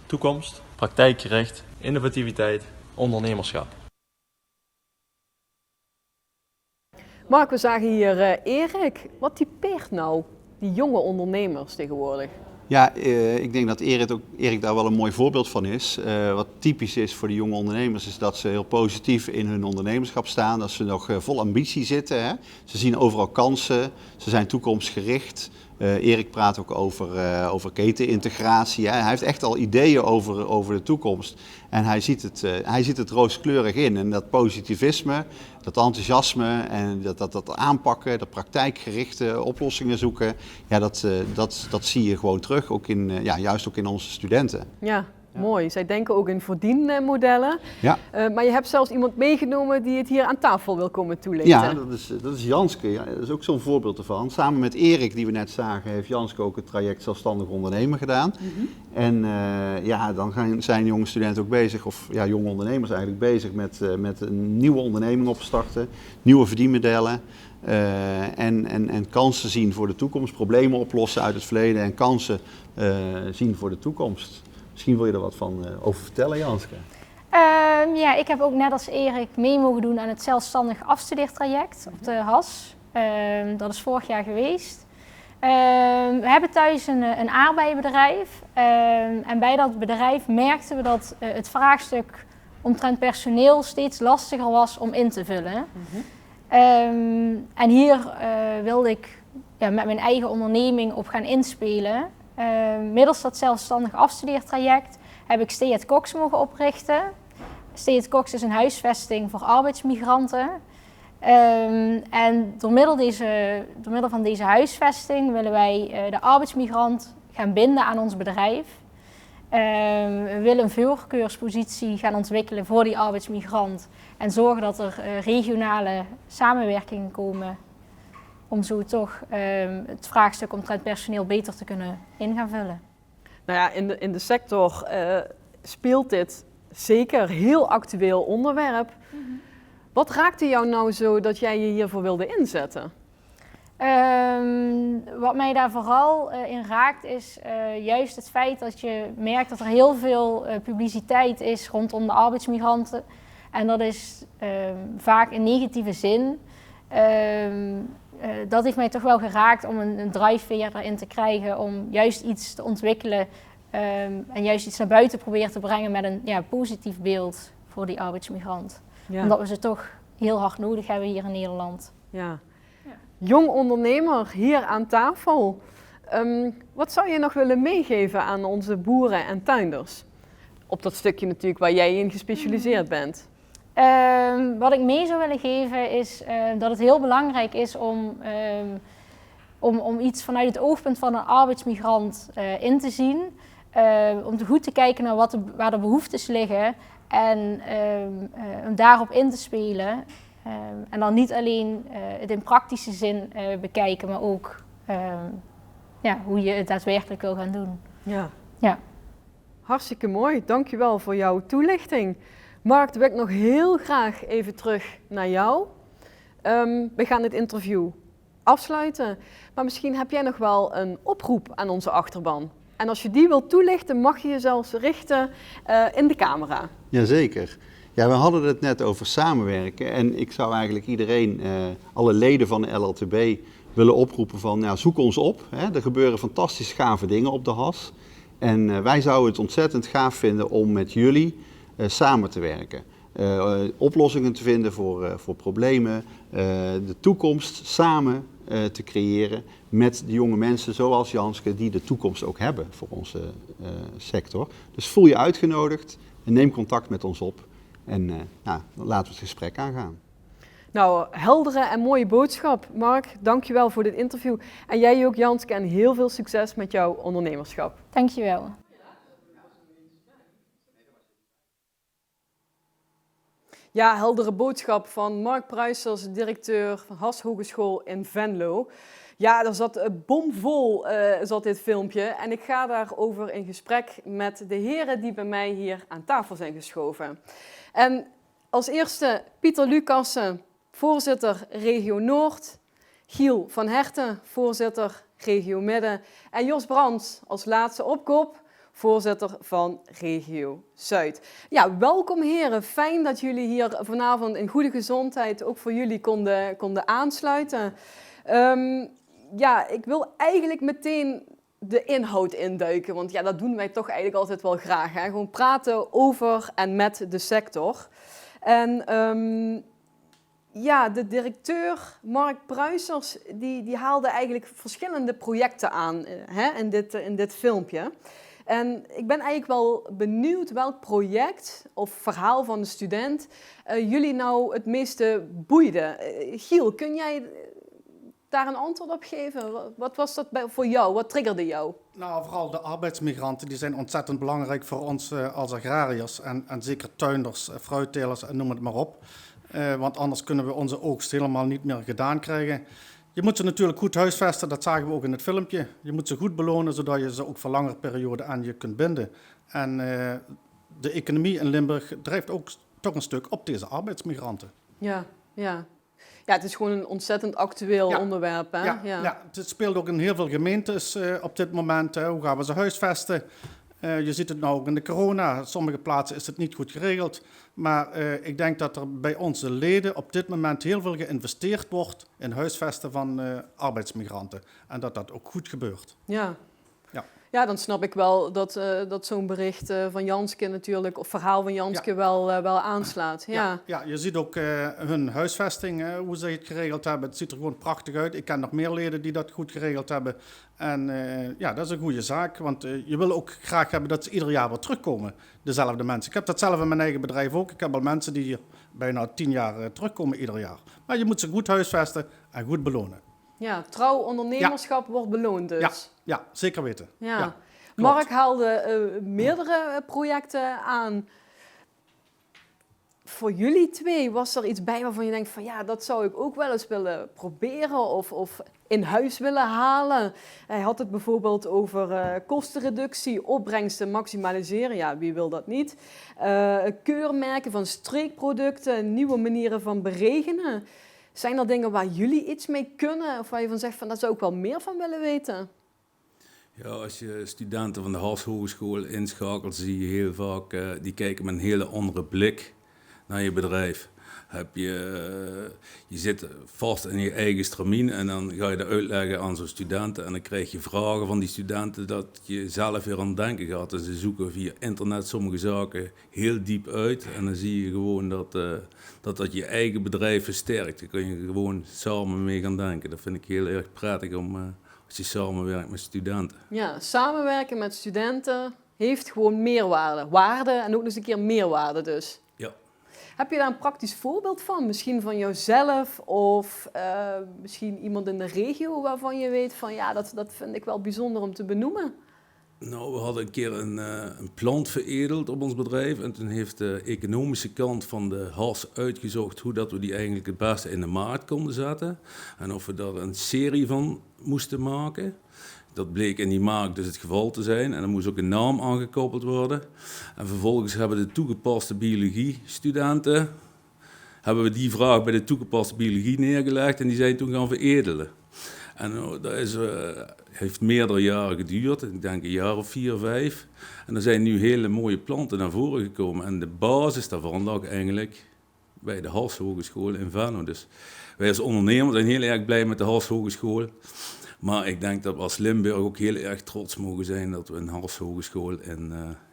toekomst, praktijkgericht, innovativiteit, ondernemerschap. Mark, we zagen hier Erik. Wat typeert nou die jonge ondernemers tegenwoordig? Ja, ik denk dat Erik daar wel een mooi voorbeeld van is. Wat typisch is voor de jonge ondernemers is dat ze heel positief in hun ondernemerschap staan. Dat ze nog vol ambitie zitten. Hè? Ze zien overal kansen, ze zijn toekomstgericht. Erik praat ook over ketenintegratie. Hè? Hij heeft echt al ideeën over de toekomst. En hij ziet het rooskleurig in. En dat positivisme, dat enthousiasme en dat aanpakken, dat praktijkgerichte oplossingen zoeken. Ja, dat zie je gewoon terug, ook juist ook in onze studenten. Ja, mooi. Zij denken ook in verdienmodellen. Ja. Maar je hebt zelfs iemand meegenomen die het hier aan tafel wil komen toelichten. Ja, dat is Janske. Ja, dat is ook zo'n voorbeeld ervan. Samen met Erik, die we net zagen, heeft Janske ook het traject zelfstandig ondernemer gedaan. En dan zijn jonge studenten ook bezig, of jonge ondernemers eigenlijk bezig met een nieuwe onderneming opstarten, nieuwe verdienmodellen. En kansen zien voor de toekomst, problemen oplossen uit het verleden en kansen zien voor de toekomst. Misschien wil je er wat van over vertellen, Janske? Ik heb ook net als Erik mee mogen doen aan het zelfstandig afstudeertraject op de HAS. Dat is vorig jaar geweest. We hebben thuis een aardbeienbedrijf. En bij dat bedrijf merkten we dat het vraagstuk omtrent personeel steeds lastiger was om in te vullen. En hier wilde ik met mijn eigen onderneming op gaan inspelen. Middels dat zelfstandig afstudeertraject heb ik Stay at Cox mogen oprichten. Stay at Cox is een huisvesting voor arbeidsmigranten. En door middel van deze huisvesting willen wij de arbeidsmigrant gaan binden aan ons bedrijf. We willen een voorkeurspositie gaan ontwikkelen voor die arbeidsmigrant en zorgen dat er regionale samenwerkingen komen om zo toch het vraagstuk omtrent personeel beter te kunnen in gaan vullen. Nou ja, in de sector speelt dit zeker heel actueel onderwerp. Wat raakte jou nou zo dat jij je hiervoor wilde inzetten? Wat mij daar vooral in raakt is juist het feit dat je merkt dat er heel veel publiciteit is rondom de arbeidsmigranten. En dat is vaak in negatieve zin. Dat heeft mij toch wel geraakt om een drijfveer erin te krijgen om juist iets te ontwikkelen en juist iets naar buiten proberen te brengen met een positief beeld voor die arbeidsmigrant. Ja. Omdat we ze toch heel hard nodig hebben hier in Nederland. Ja. Jong ondernemer hier aan tafel. Wat zou je nog willen meegeven aan onze boeren en tuinders? op dat stukje natuurlijk waar jij in gespecialiseerd bent. Wat ik mee zou willen geven is dat het heel belangrijk is om iets vanuit het oogpunt van een arbeidsmigrant in te zien. Om goed te kijken naar waar de behoeftes liggen en om daarop in te spelen. En dan niet alleen het in praktische zin bekijken, maar ook hoe je het daadwerkelijk wil gaan doen. Ja. Ja. Hartstikke mooi, dankjewel voor jouw toelichting. Mark, dan wil ik nog heel graag even terug naar jou. We gaan dit interview afsluiten, maar misschien heb jij nog wel een oproep aan onze achterban. En als je die wilt toelichten, mag je je zelfs richten in de camera. Jazeker. Ja, we hadden het net over samenwerken en ik zou eigenlijk iedereen, alle leden van de LLTB, willen oproepen van zoek ons op. Hè. Er gebeuren fantastisch gave dingen op de HAS. En wij zouden het ontzettend gaaf vinden om met jullie samen te werken. Oplossingen te vinden voor problemen, de toekomst samen te creëren met de jonge mensen zoals Janske die de toekomst ook hebben voor onze sector. Dus voel je uitgenodigd en neem contact met ons op en laten we het gesprek aangaan. Nou, heldere en mooie boodschap. Mark, dankjewel voor dit interview. En jij ook, Janske, en heel veel succes met jouw ondernemerschap. Dankjewel. Ja, heldere boodschap van Mark Pruisers, directeur van HAS Hogeschool in Venlo. Ja, er zat bomvol zat dit filmpje en ik ga daarover in gesprek met de heren die bij mij hier aan tafel zijn geschoven. En als eerste Pieter Lucassen, voorzitter Regio Noord, Giel van Herten, voorzitter Regio Midden en Jos Brands als laatste op kop, voorzitter van Regio Zuid. Ja, welkom heren. Fijn dat jullie hier vanavond in goede gezondheid ook voor jullie konden aansluiten. Ja, ik wil eigenlijk meteen de inhoud induiken, want ja, dat doen wij toch eigenlijk altijd wel graag. Hè? Gewoon praten over en met de sector. En ja, de directeur Mark Pruisers, die haalde eigenlijk verschillende projecten aan in dit filmpje. En ik ben eigenlijk wel benieuwd welk project of verhaal van de student jullie nou het meeste boeide. Giel, kun jij daar een antwoord op geven? Wat was dat voor jou? Wat triggerde jou? Nou, vooral de arbeidsmigranten die zijn ontzettend belangrijk voor ons als agrariërs en zeker tuinders, fruittelers en noem het maar op. Want anders kunnen we onze oogst helemaal niet meer gedaan krijgen. Je moet ze natuurlijk goed huisvesten, dat zagen we ook in het filmpje. Je moet ze goed belonen, zodat je ze ook voor langere periode aan je kunt binden. En de economie in Limburg drijft ook toch een stuk op deze arbeidsmigranten. Ja. Ja, het is gewoon een ontzettend actueel onderwerp. Hè? Ja, het speelt ook in heel veel gemeentes op dit moment. Hoe gaan we ze huisvesten? Je ziet het nou ook in de corona. Sommige plaatsen is het niet goed geregeld. Maar ik denk dat er bij onze leden op dit moment heel veel geïnvesteerd wordt in huisvesten van arbeidsmigranten. En dat dat ook goed gebeurt. Ja, dan snap ik wel dat zo'n bericht van Janske natuurlijk, of verhaal van Janske wel aanslaat. Ja, je ziet ook hun huisvesting, hoe ze het geregeld hebben. Het ziet er gewoon prachtig uit. Ik ken nog meer leden die dat goed geregeld hebben. En dat is een goede zaak, want je wil ook graag hebben dat ze ieder jaar weer terugkomen, dezelfde mensen. Ik heb dat zelf in mijn eigen bedrijf ook. Ik heb al mensen die hier bijna 10 jaar terugkomen ieder jaar. Maar je moet ze goed huisvesten en goed belonen. Ja, trouw ondernemerschap wordt beloond dus. Ja, zeker weten. Ja. Mark haalde meerdere projecten aan. Voor jullie twee, was er iets bij waarvan je denkt van ja, dat zou ik ook wel eens willen proberen of in huis willen halen? Hij had het bijvoorbeeld over kostenreductie, opbrengsten maximaliseren. Ja, wie wil dat niet? Keurmerken van streekproducten, nieuwe manieren van beregenen. Zijn er dingen waar jullie iets mee kunnen of waar je van zegt van daar zou ik wel meer van willen weten? Ja, als je studenten van de HAS Hogeschool inschakelt, zie je heel vaak, die kijken met een hele andere blik naar je bedrijf. Je zit vast in je eigen stramien en dan ga je dat uitleggen aan zo'n studenten en dan krijg je vragen van die studenten dat je zelf weer aan het denken gaat. En ze zoeken via internet sommige zaken heel diep uit en dan zie je gewoon dat je eigen bedrijf versterkt. Daar kun je gewoon samen mee gaan denken. Dat vind ik heel erg prettig om als je samenwerkt met studenten. Ja, samenwerken met studenten heeft gewoon meerwaarde. Waarde en ook nog eens een keer meerwaarde dus. Ja. Heb je daar een praktisch voorbeeld van? Misschien van jouzelf of misschien iemand in de regio waarvan je weet van ja, dat vind ik wel bijzonder om te benoemen. Nou, we hadden een keer een plant veredeld op ons bedrijf. En toen heeft de economische kant van de hars uitgezocht hoe dat we die eigenlijk het beste in de markt konden zetten. En of we daar een serie van moesten maken. Dat bleek in die markt dus het geval te zijn. En er moest ook een naam aangekoppeld worden. En vervolgens hebben de toegepaste biologie-studenten hebben we die vraag bij de toegepaste biologie neergelegd. En die zijn toen gaan veredelen. En dat heeft meerdere jaren geduurd, ik denk een jaar of 4, 5. En er zijn nu hele mooie planten naar voren gekomen. En de basis daarvan lag eigenlijk bij de Hars Hogeschool in Venlo. Dus wij als ondernemer zijn heel erg blij met de Hars Hogeschool. Maar ik denk dat we als Limburg ook heel erg trots mogen zijn dat we een Hars Hogeschool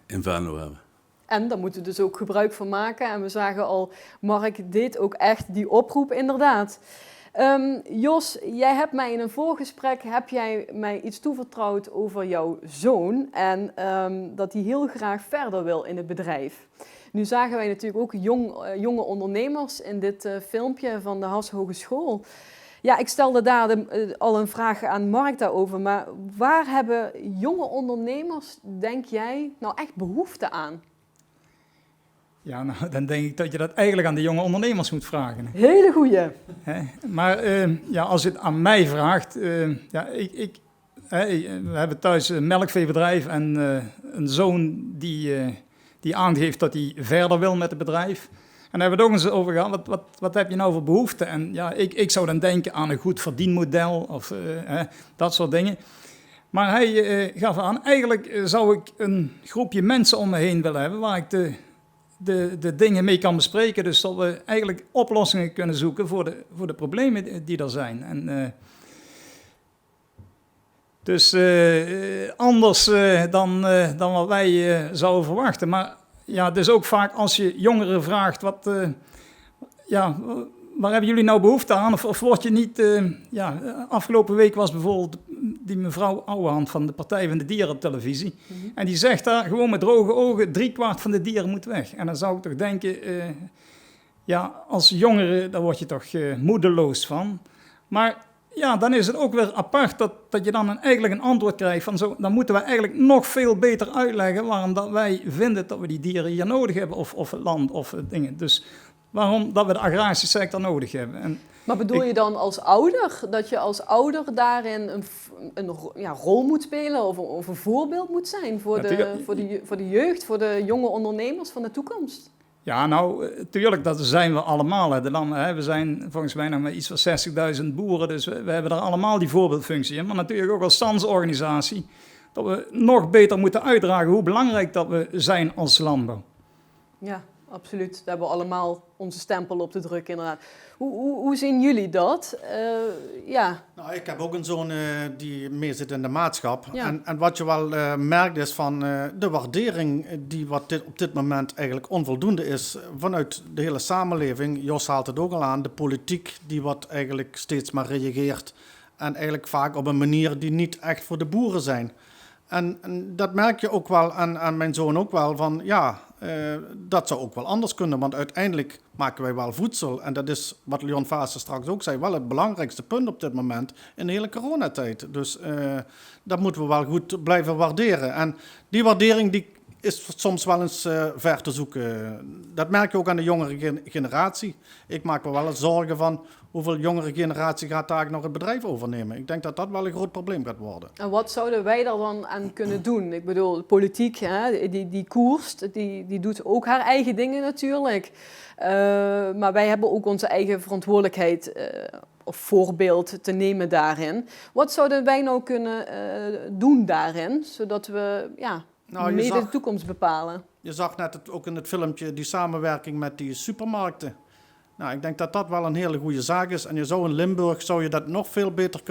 in Venlo hebben. En daar moeten we dus ook gebruik van maken. En we zagen al, Mark deed ook echt die oproep inderdaad. Jos, jij hebt mij in een voorgesprek iets toevertrouwd over jouw zoon en dat hij heel graag verder wil in het bedrijf. Nu zagen wij natuurlijk ook jonge ondernemers in dit filmpje van de Hars Hogeschool. Ja, ik stelde daar al een vraag aan Mark daarover, maar waar hebben jonge ondernemers, denk jij, nou echt behoefte aan? Ja, nou, dan denk ik dat je dat eigenlijk aan de jonge ondernemers moet vragen. Hele goeie. Maar als je het aan mij vraagt, we hebben thuis een melkveebedrijf en een zoon die aangeeft dat hij verder wil met het bedrijf. En daar hebben we het ook eens over gehad, wat heb je nou voor behoefte? En ja, ik zou dan denken aan een goed verdienmodel of dat soort dingen. Maar hij gaf aan, eigenlijk zou ik een groepje mensen om me heen willen hebben waar ik de dingen mee kan bespreken. Dus dat we eigenlijk oplossingen kunnen zoeken voor de problemen die er zijn. En, anders dan wat wij zouden verwachten. Maar ja, dus ook vaak als je jongeren vraagt, waar hebben jullie nou behoefte aan? Of word je niet... afgelopen week was bijvoorbeeld die mevrouw Ouwehand van de Partij van de Dieren op televisie. Mm-hmm. En die zegt daar gewoon met droge ogen, 3/4 van de dieren moet weg. En dan zou ik toch denken, als jongere, daar word je toch moedeloos van. Maar ja, dan is het ook weer apart dat je dan eigenlijk een antwoord krijgt van zo, dan moeten we eigenlijk nog veel beter uitleggen waarom dat wij vinden dat we die dieren hier nodig hebben of het land of dingen. Dus waarom dat we de agrarische sector nodig hebben. En maar bedoel je dan als ouder, dat je als ouder daarin een rol moet spelen of een voorbeeld moet zijn voor de jeugd, voor de jonge ondernemers van de toekomst? Ja, nou, tuurlijk, dat zijn we allemaal. We zijn volgens mij nog maar iets van 60.000 boeren, dus we hebben daar allemaal die voorbeeldfunctie in. Maar natuurlijk ook als standsorganisatie, dat we nog beter moeten uitdragen hoe belangrijk dat we zijn als landbouw. Ja, absoluut. Daar hebben we allemaal onze stempel op te drukken, inderdaad. Hoe zien jullie dat? Nou, ik heb ook een zoon die mee zit in de maatschap. Ja. En wat je wel merkt is van de waardering die op dit moment eigenlijk onvoldoende is vanuit de hele samenleving. Jos haalt het ook al aan, de politiek die wat eigenlijk steeds maar reageert. En eigenlijk vaak op een manier die niet echt voor de boeren zijn. En dat merk je ook wel aan mijn zoon ook wel van dat zou ook wel anders kunnen, want uiteindelijk maken wij wel voedsel. En dat is, wat Leon Vaassen straks ook zei, wel het belangrijkste punt op dit moment in de hele coronatijd. Dus dat moeten we wel goed blijven waarderen. En die waardering die is soms wel eens ver te zoeken. Dat merk je ook aan de jongere generatie. Ik maak me wel eens zorgen van hoeveel jongere generatie gaat daar nog het bedrijf overnemen. Ik denk dat dat wel een groot probleem gaat worden. En wat zouden wij daar dan aan kunnen doen? Ik bedoel, de politiek, die koerst, die doet ook haar eigen dingen natuurlijk. Maar wij hebben ook onze eigen verantwoordelijkheid of voorbeeld te nemen daarin. Wat zouden wij nou kunnen doen daarin, zodat we mede de toekomst bepalen? Je zag net ook in het filmpje die samenwerking met die supermarkten. Nou, ik denk dat dat wel een hele goede zaak is. En je zou in Limburg dat nog veel beter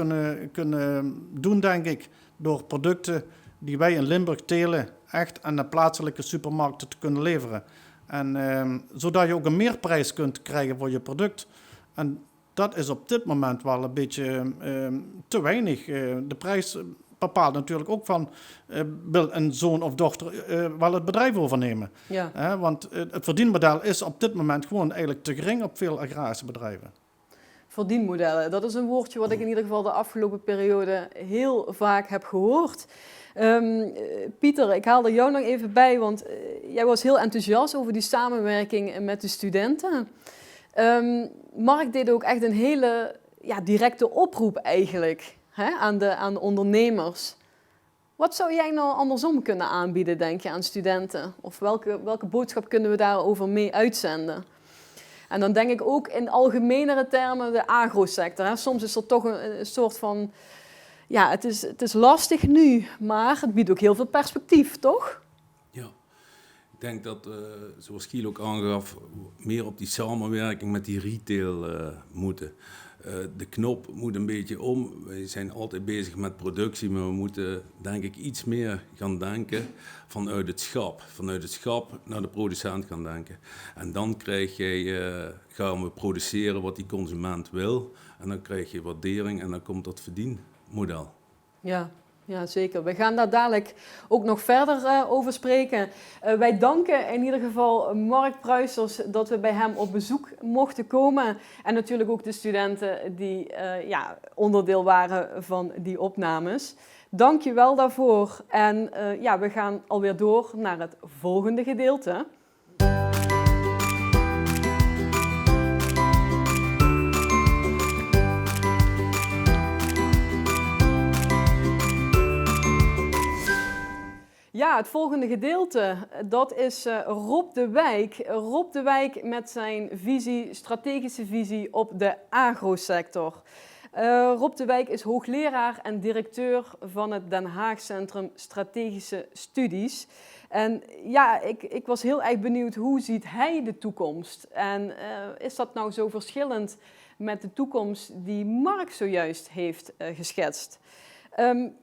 kunnen doen, denk ik. Door producten die wij in Limburg telen echt aan de plaatselijke supermarkten te kunnen leveren. En zodat je ook een meerprijs kunt krijgen voor je product. En dat is op dit moment wel een beetje te weinig. De prijs bepaalt natuurlijk ook van, wil een zoon of dochter wel het bedrijf overnemen. Ja. Want het verdienmodel is op dit moment gewoon eigenlijk te gering op veel agrarische bedrijven. Verdienmodellen, dat is een woordje wat ik in ieder geval de afgelopen periode heel vaak heb gehoord. Pieter, ik haal er jou nog even bij, want jij was heel enthousiast over die samenwerking met de studenten. Mark deed ook echt een hele directe oproep eigenlijk aan de ondernemers. Wat zou jij nou andersom kunnen aanbieden, denk je, aan studenten? Of welke boodschap kunnen we daarover mee uitzenden? En dan denk ik ook in algemenere termen de agrosector. Soms is er toch een soort van... Ja, het is lastig nu, maar het biedt ook heel veel perspectief, toch? Ja, ik denk dat, zoals Giel ook aangaf, meer op die samenwerking met die retail moeten. De knop moet een beetje om. We zijn altijd bezig met productie, maar we moeten denk ik iets meer gaan denken vanuit het schap. Vanuit het schap naar de producent gaan denken. En dan gaan we produceren wat die consument wil. En dan krijg je waardering en dan komt dat verdienmodel. Ja, zeker. We gaan daar dadelijk ook nog verder over spreken. Wij danken in ieder geval Mark Pruisers dat we bij hem op bezoek mochten komen. En natuurlijk ook de studenten die onderdeel waren van die opnames. Dank je wel daarvoor. En we gaan alweer door naar het volgende gedeelte. Ja, het volgende gedeelte, dat is Rob de Wijk. Rob de Wijk met zijn strategische visie op de agrosector. Rob de Wijk is hoogleraar en directeur van het Den Haag Centrum Strategische Studies. En ja, ik was heel erg benieuwd, hoe ziet hij de toekomst? En is dat nou zo verschillend met de toekomst die Mark zojuist heeft geschetst? En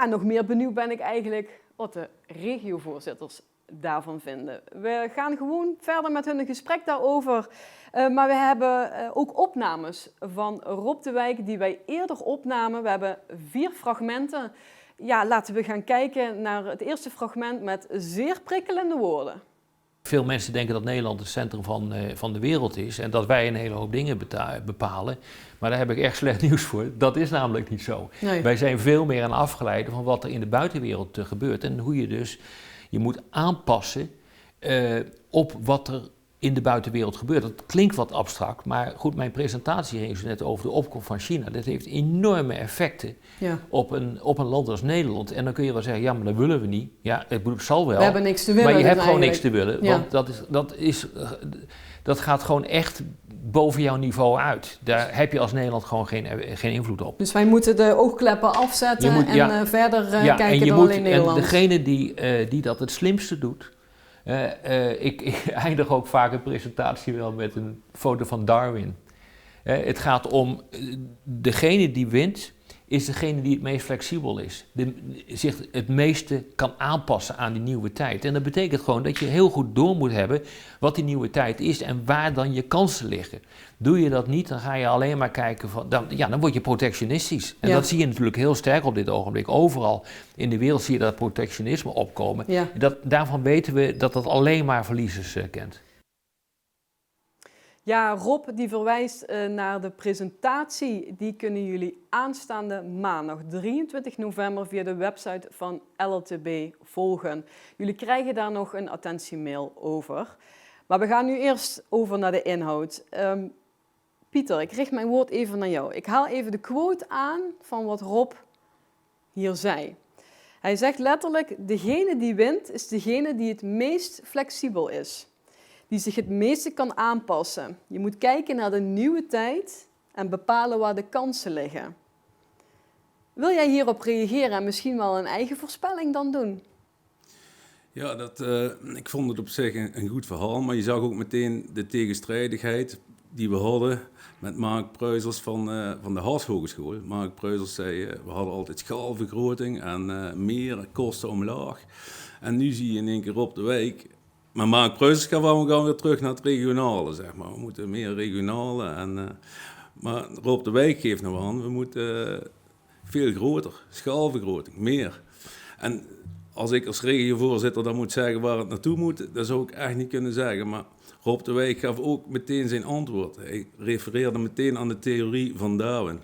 nog meer benieuwd ben ik eigenlijk wat de regiovoorzitters daarvan vinden. We gaan gewoon verder met hun gesprek daarover. Maar we hebben ook opnames van Rob de Wijk die wij eerder opnamen. We hebben 4 fragmenten. Ja, laten we gaan kijken naar het eerste fragment met zeer prikkelende woorden. Veel mensen denken dat Nederland het centrum van de wereld is en dat wij een hele hoop dingen bepalen. Maar daar heb ik echt slecht nieuws voor. Dat is namelijk niet zo. Nee. Wij zijn veel meer aan afgeleiden van wat er in de buitenwereld gebeurt. En hoe je moet aanpassen op wat er in de buitenwereld gebeurt. Dat klinkt wat abstract, maar goed, mijn presentatie ging zo net over de opkomst van China. Dat heeft enorme effecten op een land als Nederland. En dan kun je wel zeggen, ja, maar dat willen we niet. Ja, het zal wel. We hebben niks te willen. Maar je hebt gewoon niks te willen, Ja. want dat gaat gewoon echt boven jouw niveau uit. Daar heb je als Nederland gewoon geen invloed op. Dus wij moeten de oogkleppen afzetten verder kijken dan alleen Nederland. En degene die dat het slimste doet. Ik eindig ook vaak een presentatie wel met een foto van Darwin. Het gaat om degene die wint, is degene die het meest flexibel is. Zich het meeste kan aanpassen aan die nieuwe tijd. En dat betekent gewoon dat je heel goed door moet hebben wat die nieuwe tijd is en waar dan je kansen liggen. Doe je dat niet, dan ga je alleen maar kijken dan word je protectionistisch. En dat zie je natuurlijk heel sterk op dit ogenblik. Overal in de wereld zie je dat protectionisme opkomen. Ja. Daarvan weten we dat dat alleen maar verliezers kent. Ja, Rob die verwijst naar de presentatie. Die kunnen jullie aanstaande maandag 23 november via de website van LLTB volgen. Jullie krijgen daar nog een attentiemail over. Maar we gaan nu eerst over naar de inhoud. Pieter, ik richt mijn woord even naar jou. Ik haal even de quote aan van wat Rob hier zei. Hij zegt letterlijk, degene die wint is degene die het meest flexibel is. Die zich het meeste kan aanpassen. Je moet kijken naar de nieuwe tijd en bepalen waar de kansen liggen. Wil jij hierop reageren en misschien wel een eigen voorspelling dan doen? Ja, ik vond het op zich een goed verhaal, maar je zag ook meteen de tegenstrijdigheid die we hadden met Mark Pruisers van de Haas Hogeschool. Mark Pruisers zei, we hadden altijd schaalvergroting en meer kosten omlaag. En nu zie je in één keer op de wijk. Maar Mark Pruisers gaan weer terug naar het regionale, zeg maar. We moeten meer regionale. Maar Rob de Wijk geeft nog aan, we moeten veel groter, schaalvergroting, meer. En als ik als regiovoorzitter dan moet zeggen waar het naartoe moet, dat zou ik echt niet kunnen zeggen. Maar Rob de Wijk gaf ook meteen zijn antwoord. Hij refereerde meteen aan de theorie van Darwin.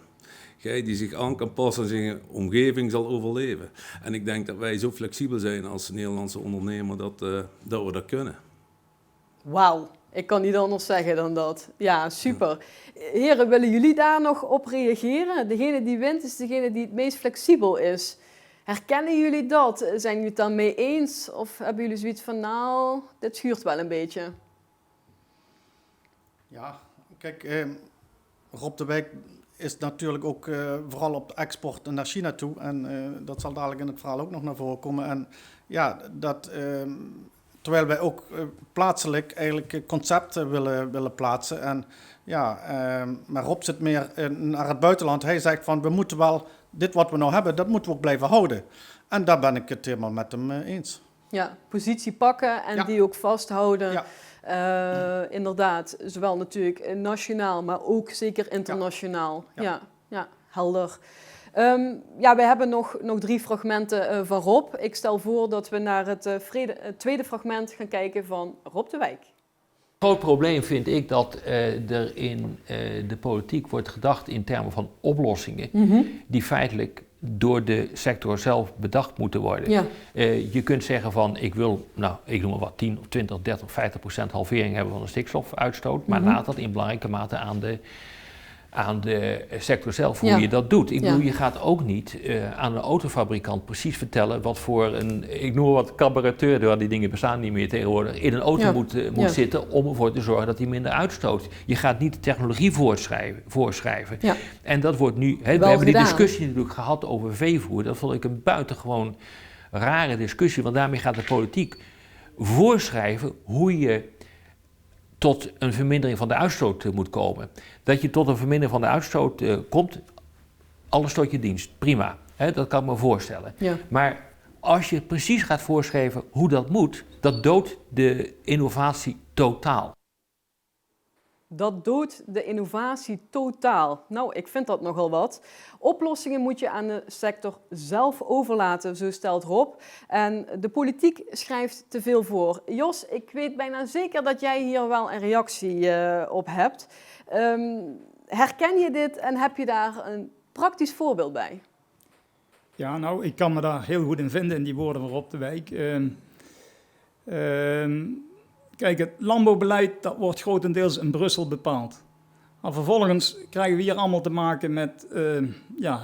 Gij die zich aan kan passen aan zijn omgeving zal overleven. En ik denk dat wij zo flexibel zijn als Nederlandse ondernemer dat we dat kunnen. Wauw, ik kan niet anders zeggen dan dat. Ja, super. Heren, willen jullie daar nog op reageren? Degene die wint is degene die het meest flexibel is. Herkennen jullie dat? Zijn jullie het daarmee eens? Of hebben jullie zoiets van, nou, dit schuurt wel een beetje? Ja, kijk, Rob de Wijk is natuurlijk ook vooral op de export naar China toe. En dat zal dadelijk in het verhaal ook nog naar voren komen. En ja, terwijl wij ook plaatselijk eigenlijk concepten willen plaatsen. En ja, maar Rob zit meer naar het buitenland. Hij zegt van, we moeten wel, dit wat we nou hebben, dat moeten we ook blijven houden. En daar ben ik het helemaal met hem eens. Ja, positie pakken en die ook vasthouden. Ja. Inderdaad, zowel natuurlijk nationaal, maar ook zeker internationaal. Ja, helder. Ja, we hebben nog 3 fragmenten van Rob. Ik stel voor dat we naar het tweede fragment gaan kijken van Rob de Wijk. Het groot probleem vind ik dat er in de politiek wordt gedacht in termen van oplossingen die feitelijk door de sector zelf bedacht moeten worden. Ja. Je kunt zeggen van ik wil, nou ik noem maar wat, 10 of 20, 30, 50% halvering hebben van de stikstofuitstoot, maar laat dat in belangrijke mate aan de sector zelf, hoe je dat doet. Ik bedoel, je gaat ook niet aan een autofabrikant precies vertellen wat voor een, ik noem maar wat, carburateur, die dingen bestaan niet meer tegenwoordig, in een auto moet zitten om ervoor te zorgen dat hij minder uitstoot. Je gaat niet de technologie voorschrijven. Ja. En dat wordt nu, we hebben die discussie natuurlijk gehad over veevoer, dat vond ik een buitengewoon rare discussie, want daarmee gaat de politiek voorschrijven hoe je tot een vermindering van de uitstoot moet komen. Dat je tot een vermindering van de uitstoot komt, alles tot je dienst, prima. Dat kan ik me voorstellen. Ja. Maar als je precies gaat voorschrijven hoe dat moet, dat doodt de innovatie totaal. Dat doodt de innovatie totaal. Nou, ik vind dat nogal wat. Oplossingen moet je aan de sector zelf overlaten, zo stelt Rob. En de politiek schrijft te veel voor. Jos, ik weet bijna zeker dat jij hier wel een reactie op hebt. Herken je dit en heb je daar een praktisch voorbeeld bij? Ja, nou, ik kan me daar heel goed in vinden in die woorden van Rob de Wijk. Kijk, het landbouwbeleid dat wordt grotendeels in Brussel bepaald. Maar vervolgens krijgen we hier allemaal te maken met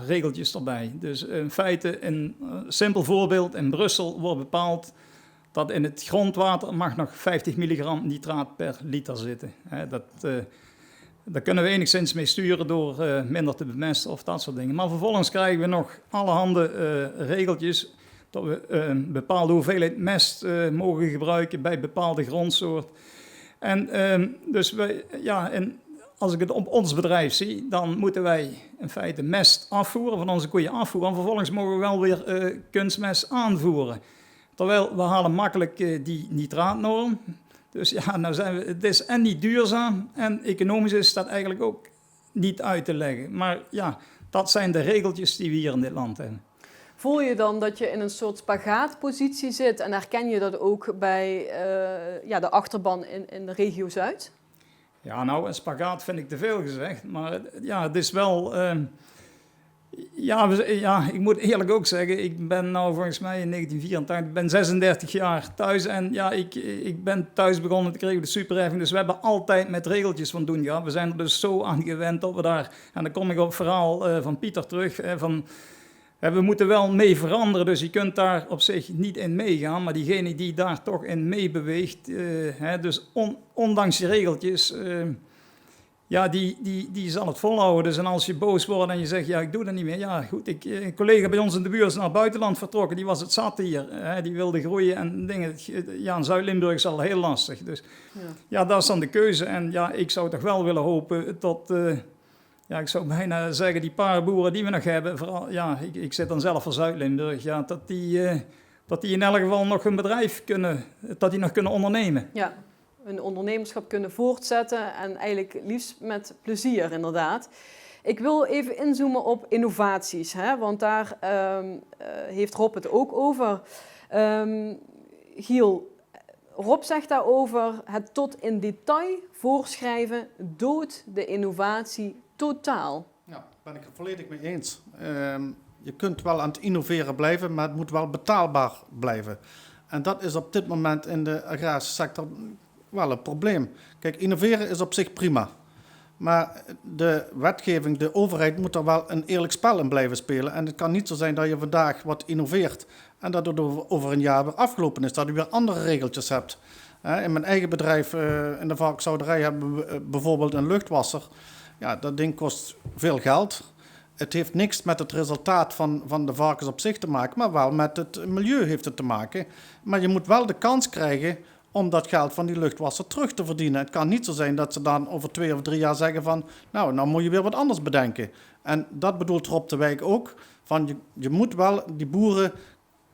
regeltjes erbij. Dus in feite, een simpel voorbeeld, in Brussel wordt bepaald dat in het grondwater mag nog 50 milligram nitraat per liter zitten. Daar kunnen we enigszins mee sturen door minder te bemesten of dat soort dingen. Maar vervolgens krijgen we nog allerhande regeltjes dat we een bepaalde hoeveelheid mest mogen gebruiken bij bepaalde grondsoort. En als ik het op ons bedrijf zie, dan moeten wij in feite mest afvoeren, van onze koeien afvoeren. En vervolgens mogen we wel weer kunstmest aanvoeren. Terwijl we halen makkelijk die nitraatnorm. Dus ja, nou het is en niet duurzaam en economisch is dat eigenlijk ook niet uit te leggen. Maar ja, dat zijn de regeltjes die we hier in dit land hebben. Voel je dan dat je in een soort spagaatpositie zit en herken je dat ook bij de achterban in de regio Zuid? Ja, nou, een spagaat vind ik te veel gezegd, maar ja, het is wel... ik moet eerlijk ook zeggen, ik ben nou volgens mij in 1984, ik ben 36 jaar thuis en ja, ik ben thuis begonnen te krijgen de superheffing, dus we hebben altijd met regeltjes van doen gehad. We zijn er dus zo aan gewend dat we daar, en dan kom ik op het verhaal van Pieter terug, we moeten wel mee veranderen, dus je kunt daar op zich niet in meegaan, maar diegene die daar toch in meebeweegt, dus ondanks die regeltjes, die zal het volhouden. Dus en als je boos wordt en je zegt, ja, ik doe dat niet meer. Ja, goed, een collega bij ons in de buurt is naar het buitenland vertrokken, die was het zat hier. Die wilde groeien en dingen. Ja, in Zuid-Limburg is al heel lastig. Dus ja, dat is dan de keuze. En ja, ik zou toch wel willen hopen dat... ik zou bijna zeggen, die paar boeren die we nog hebben, vooral, ja, ik zit dan zelf voor Zuid-Limburg, ja, dat die in elk geval nog een bedrijf kunnen ondernemen. Ja, een ondernemerschap kunnen voortzetten en eigenlijk liefst met plezier inderdaad. Ik wil even inzoomen op innovaties, hè? Want daar heeft Rob het ook over. Giel, Rob zegt daarover: het tot in detail voorschrijven doodt de innovatie totaal. Ja, ben ik het volledig mee eens. Je kunt wel aan het innoveren blijven, maar het moet wel betaalbaar blijven. En dat is op dit moment in de agrarische sector wel een probleem. Kijk, innoveren is op zich prima. Maar de wetgeving, de overheid moet er wel een eerlijk spel in blijven spelen. En het kan niet zo zijn dat je vandaag wat innoveert en dat het over een jaar weer afgelopen is. Dat je weer andere regeltjes hebt. In mijn eigen bedrijf, in de varkenshouderij, hebben we bijvoorbeeld een luchtwasser. Ja, dat ding kost veel geld. Het heeft niks met het resultaat van de varkens op zich te maken, maar wel met het milieu heeft het te maken. Maar je moet wel de kans krijgen om dat geld van die luchtwasser terug te verdienen. Het kan niet zo zijn dat ze dan over 2 of 3 jaar zeggen van, nou moet je weer wat anders bedenken. En dat bedoelt Rob de Wijk ook. Van je moet wel die boeren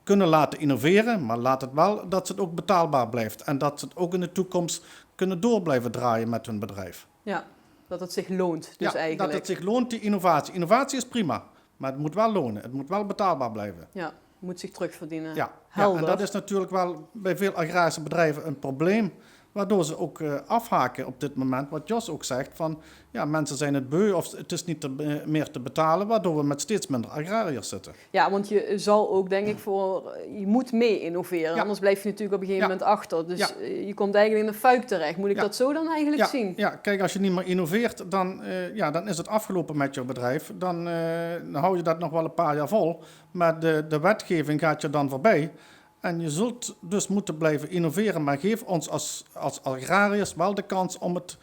kunnen laten innoveren, maar laat het wel dat het ook betaalbaar blijft. En dat ze het ook in de toekomst kunnen door blijven draaien met hun bedrijf. Ja, dat het zich loont dus eigenlijk. Dat het zich loont, die innovatie. Innovatie is prima, maar het moet wel lonen. Het moet wel betaalbaar blijven. Ja, moet zich terugverdienen. Ja, en dat is natuurlijk wel bij veel agrarische bedrijven een probleem, waardoor ze ook afhaken op dit moment. Wat Jos ook zegt, van ja, mensen zijn het beu of het is niet meer te betalen, waardoor we met steeds minder agrariërs zitten. Ja, want je zal ook, denk ik, je moet mee innoveren. Ja. Anders blijf je natuurlijk op een gegeven moment achter. Dus je komt eigenlijk in een fuik terecht. Moet ik dat zo dan eigenlijk zien? Ja, kijk, als je niet meer innoveert, dan is het afgelopen met je bedrijf. Dan hou je dat nog wel een paar jaar vol. Maar de wetgeving gaat je dan voorbij. En je zult dus moeten blijven innoveren, maar geef ons als agrariërs wel de kans om het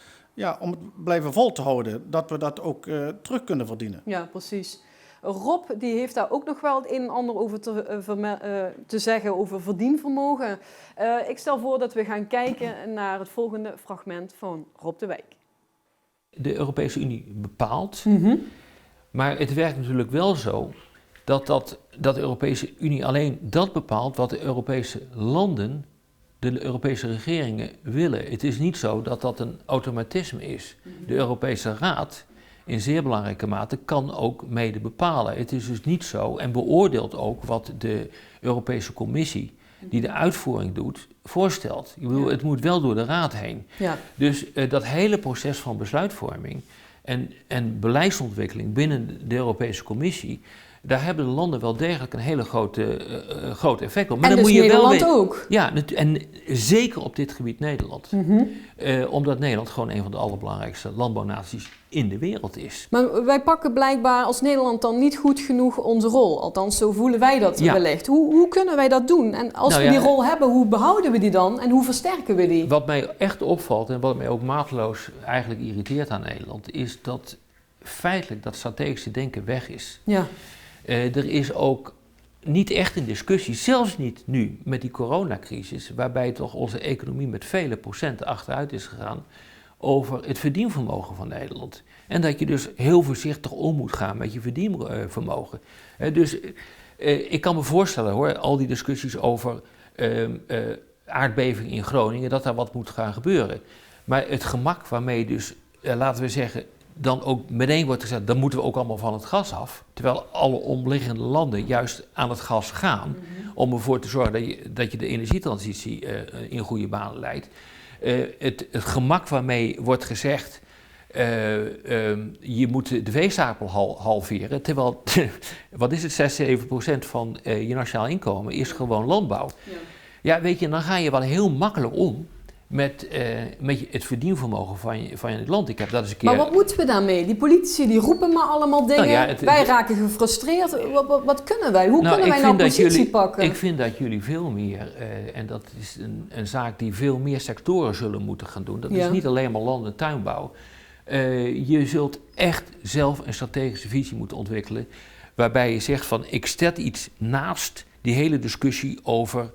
blijven vol te houden. Dat we dat ook terug kunnen verdienen. Ja, precies. Rob die heeft daar ook nog wel het een en ander over te zeggen over verdienvermogen. Ik stel voor dat we gaan kijken naar het volgende fragment van Rob de Wijk. De Europese Unie bepaalt, maar het werkt natuurlijk wel zo dat de Europese Unie alleen dat bepaalt wat de Europese landen, de Europese regeringen willen. Het is niet zo dat dat een automatisme is. De Europese Raad in zeer belangrijke mate kan ook mede bepalen. Het is dus niet zo en beoordeelt ook wat de Europese Commissie, die de uitvoering doet, voorstelt. Ik bedoel, het moet wel door de Raad heen. Ja. Dus dat hele proces van besluitvorming en beleidsontwikkeling binnen de Europese Commissie, daar hebben de landen wel degelijk een hele groot effect op. Maar en dan dus moet je Nederland wel ook? Ja, en zeker op dit gebied Nederland. Omdat Nederland gewoon een van de allerbelangrijkste landbouwnaties in de wereld is. Maar wij pakken blijkbaar als Nederland dan niet goed genoeg onze rol. Althans, zo voelen wij dat wellicht. Hoe kunnen wij dat doen? En als we die rol hebben, hoe behouden we die dan? En hoe versterken we die? Wat mij echt opvalt en wat mij ook mateloos eigenlijk irriteert aan Nederland, is dat feitelijk dat strategische denken weg is. Ja. Er is ook niet echt een discussie, zelfs niet nu met die coronacrisis, waarbij toch onze economie met vele procenten achteruit is gegaan, over het verdienvermogen van Nederland. En dat je dus heel voorzichtig om moet gaan met je verdienvermogen. Dus ik kan me voorstellen hoor, al die discussies over aardbeving in Groningen, dat daar wat moet gaan gebeuren. Maar het gemak waarmee dus, laten we zeggen, dan ook meteen wordt gezegd, dan moeten we ook allemaal van het gas af. Terwijl alle omliggende landen juist aan het gas gaan, om ervoor te zorgen dat je de energietransitie in goede banen leidt. Het gemak waarmee wordt gezegd, je moet de veestapel halveren, terwijl, wat is het, 6-7% van je nationaal inkomen is gewoon landbouw. Ja, weet je, dan ga je wel heel makkelijk om met het verdienvermogen van je land. Ik heb dat eens een keer. Maar wat moeten we daarmee? Die politici die roepen maar allemaal dingen. Wij raken gefrustreerd. Wat kunnen wij? Hoe kunnen wij nou positie pakken? Ik vind dat jullie veel meer, en dat is een zaak die veel meer sectoren zullen moeten gaan doen. Dat is niet alleen maar land- en tuinbouw. Je zult echt zelf een strategische visie moeten ontwikkelen, waarbij je zegt van ik zet iets naast die hele discussie over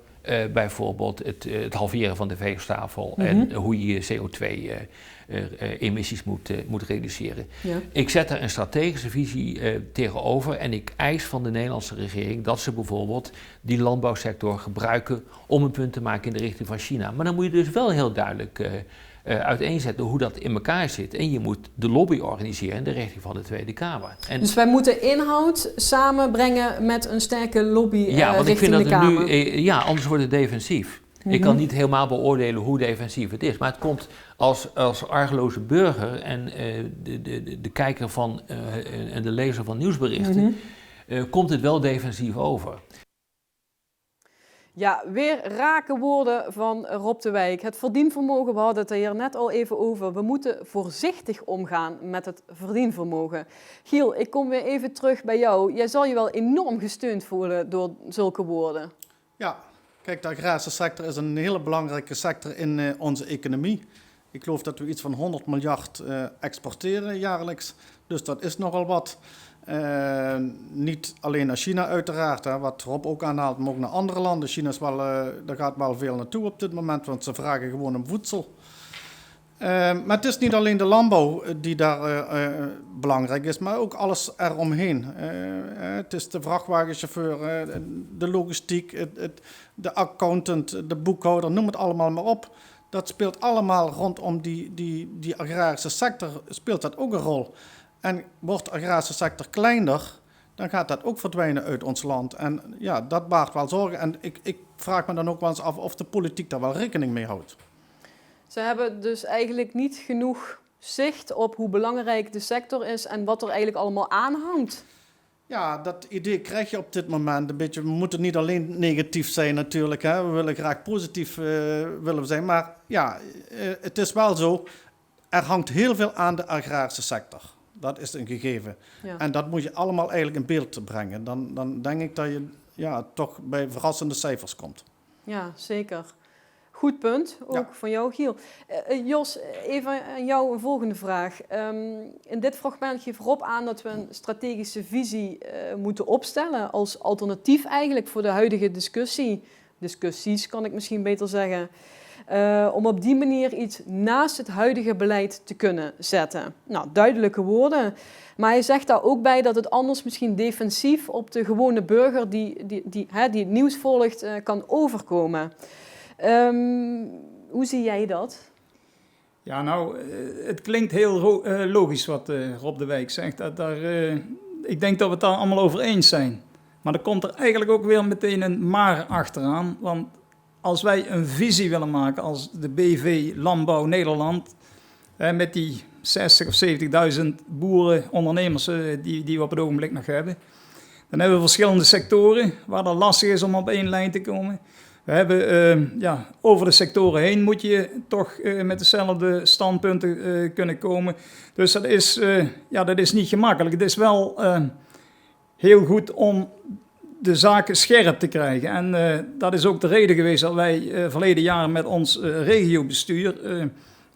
bijvoorbeeld het halveren van de veestapel en hoe je CO2-emissies moet reduceren. Ja. Ik zet er een strategische visie tegenover en ik eis van de Nederlandse regering dat ze bijvoorbeeld die landbouwsector gebruiken om een punt te maken in de richting van China. Maar dan moet je dus wel heel duidelijk uiteenzetten hoe dat in elkaar zit. En je moet de lobby organiseren in de richting van de Tweede Kamer. En dus wij moeten inhoud samenbrengen met een sterke lobby ja, want ik vind richting dat de nu, Kamer. anders wordt het defensief. Ik kan niet helemaal beoordelen hoe defensief het is, maar het komt als argeloze burger en de kijker van en de lezer van nieuwsberichten, komt het wel defensief over. Ja, weer rake woorden van Rob de Wijk. Het verdienvermogen, we hadden het er hier net al even over. We moeten voorzichtig omgaan met het verdienvermogen. Giel, ik kom weer even terug bij jou. Jij zal je wel enorm gesteund voelen door zulke woorden. Ja, kijk, de agrarische sector is een hele belangrijke sector in onze economie. Ik geloof dat we iets van 100 miljard exporteren jaarlijks. Dus dat is nogal wat. Niet alleen naar China uiteraard, hè, wat Rob ook aanhaalt, maar ook naar andere landen. China is wel, daar gaat wel veel naartoe op dit moment, want ze vragen gewoon om voedsel. Maar het is niet alleen de landbouw die daar belangrijk is, maar ook alles eromheen. Het is de vrachtwagenchauffeur, de logistiek, de accountant, de boekhouder, noem het allemaal maar op. Dat speelt allemaal rondom die agrarische sector, speelt dat ook een rol. En wordt de agrarische sector kleiner, dan gaat dat ook verdwijnen uit ons land. En ja, dat baart wel zorgen. En ik vraag me dan ook wel eens af of de politiek daar wel rekening mee houdt. Ze hebben dus eigenlijk niet genoeg zicht op hoe belangrijk de sector is en wat er eigenlijk allemaal aanhangt. Ja, dat idee krijg je op dit moment een beetje. We moeten niet alleen negatief zijn natuurlijk. Hè. We willen graag positief willen we zijn. Maar ja, het is wel zo. Er hangt heel veel aan de agrarische sector. Dat is een gegeven. Ja. En dat moet je allemaal eigenlijk in beeld brengen. Dan denk ik dat je toch bij verrassende cijfers komt. Ja, zeker. Goed punt, ook van jou, Giel. Jos, even aan jou een volgende vraag. In dit fragment geeft Rob aan dat we een strategische visie moeten opstellen als alternatief eigenlijk voor de huidige discussies kan ik misschien beter zeggen. Om op die manier iets naast het huidige beleid te kunnen zetten. Nou, duidelijke woorden. Maar hij zegt daar ook bij dat het anders misschien defensief op de gewone burger die het nieuws volgt kan overkomen. Hoe zie jij dat? Ja, nou, het klinkt heel logisch wat Rob de Wijk zegt. Ik denk dat we het daar allemaal over eens zijn. Maar er komt er eigenlijk ook weer meteen een maar achteraan. Want als wij een visie willen maken als de BV Landbouw Nederland, met die 60.000 of 70.000 boeren, ondernemers die we op het ogenblik nog hebben, dan hebben we verschillende sectoren waar het lastig is om op één lijn te komen. We hebben over de sectoren heen moet je toch met dezelfde standpunten kunnen komen. Dus dat is niet gemakkelijk. Het is wel heel goed om de zaken scherp te krijgen. En dat is ook de reden geweest dat wij verleden jaar met ons regiobestuur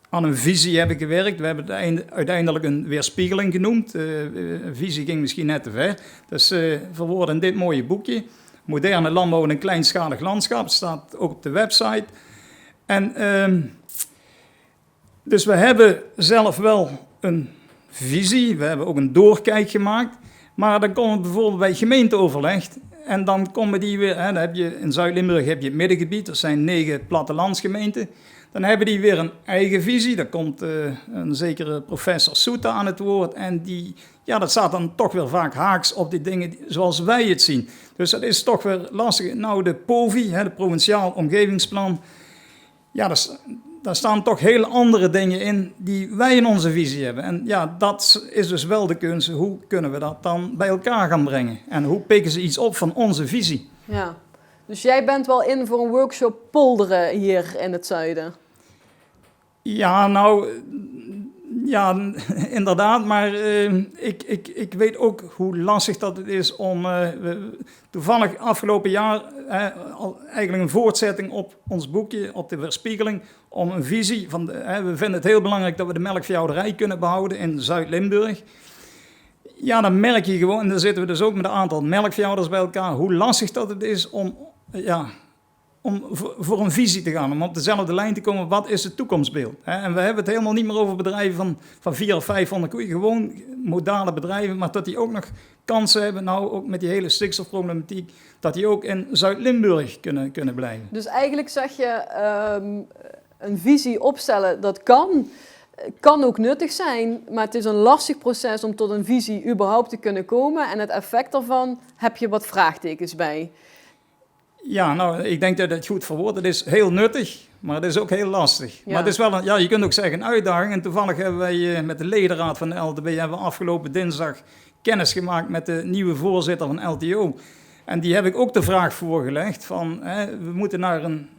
aan een visie hebben gewerkt. We hebben het uiteindelijk een weerspiegeling genoemd. Een visie ging misschien net te ver. Dus verwoord in dit mooie boekje. Moderne landbouw in een kleinschalig landschap. Het staat ook op de website. En dus we hebben zelf wel een visie. We hebben ook een doorkijk gemaakt. Maar dan komen we bijvoorbeeld bij gemeenteoverleg. En dan komen die weer, dan heb je in Zuid-Limburg heb je het middengebied. Er zijn 9 plattelandsgemeenten. Dan hebben die weer een eigen visie. Daar komt een zekere professor Soeta aan het woord. En dat staat dan toch weer vaak haaks op die dingen zoals wij het zien. Dus dat is toch weer lastig. Nou, de POVI, de Provinciaal Omgevingsplan. Ja, daar staan toch hele andere dingen in die wij in onze visie hebben. En ja, dat is dus wel de kunst. Hoe kunnen we dat dan bij elkaar gaan brengen? En hoe pikken ze iets op van onze visie? Ja, dus jij bent wel in voor een workshop polderen hier in het zuiden? Ja, nou, ja, inderdaad. Maar ik weet ook hoe lastig dat het is om... toevallig afgelopen jaar eigenlijk een voortzetting op ons boekje, op de weerspiegeling, om een visie van... we vinden het heel belangrijk dat we de melkveehouderij kunnen behouden in Zuid-Limburg. Ja, dan merk je gewoon, en dan zitten we dus ook met een aantal melkveehouders bij elkaar, hoe lastig dat het is om voor een visie te gaan, om op dezelfde lijn te komen, wat is het toekomstbeeld? En we hebben het helemaal niet meer over bedrijven van 400 of 500 koeien, gewoon modale bedrijven, maar dat die ook nog kansen hebben, nou ook met die hele stikstofproblematiek, dat die ook in Zuid-Limburg kunnen blijven. Dus eigenlijk zeg je, een visie opstellen, dat kan ook nuttig zijn, maar het is een lastig proces om tot een visie überhaupt te kunnen komen. En het effect daarvan heb je wat vraagtekens bij. Ja, nou, ik denk dat het goed verwoord. Het is heel nuttig, maar het is ook heel lastig. Ja. Maar het is wel je kunt ook zeggen een uitdaging. En toevallig hebben wij met de ledenraad van de LTB hebben we afgelopen dinsdag kennis gemaakt met de nieuwe voorzitter van LTO. En die heb ik ook de vraag voorgelegd van,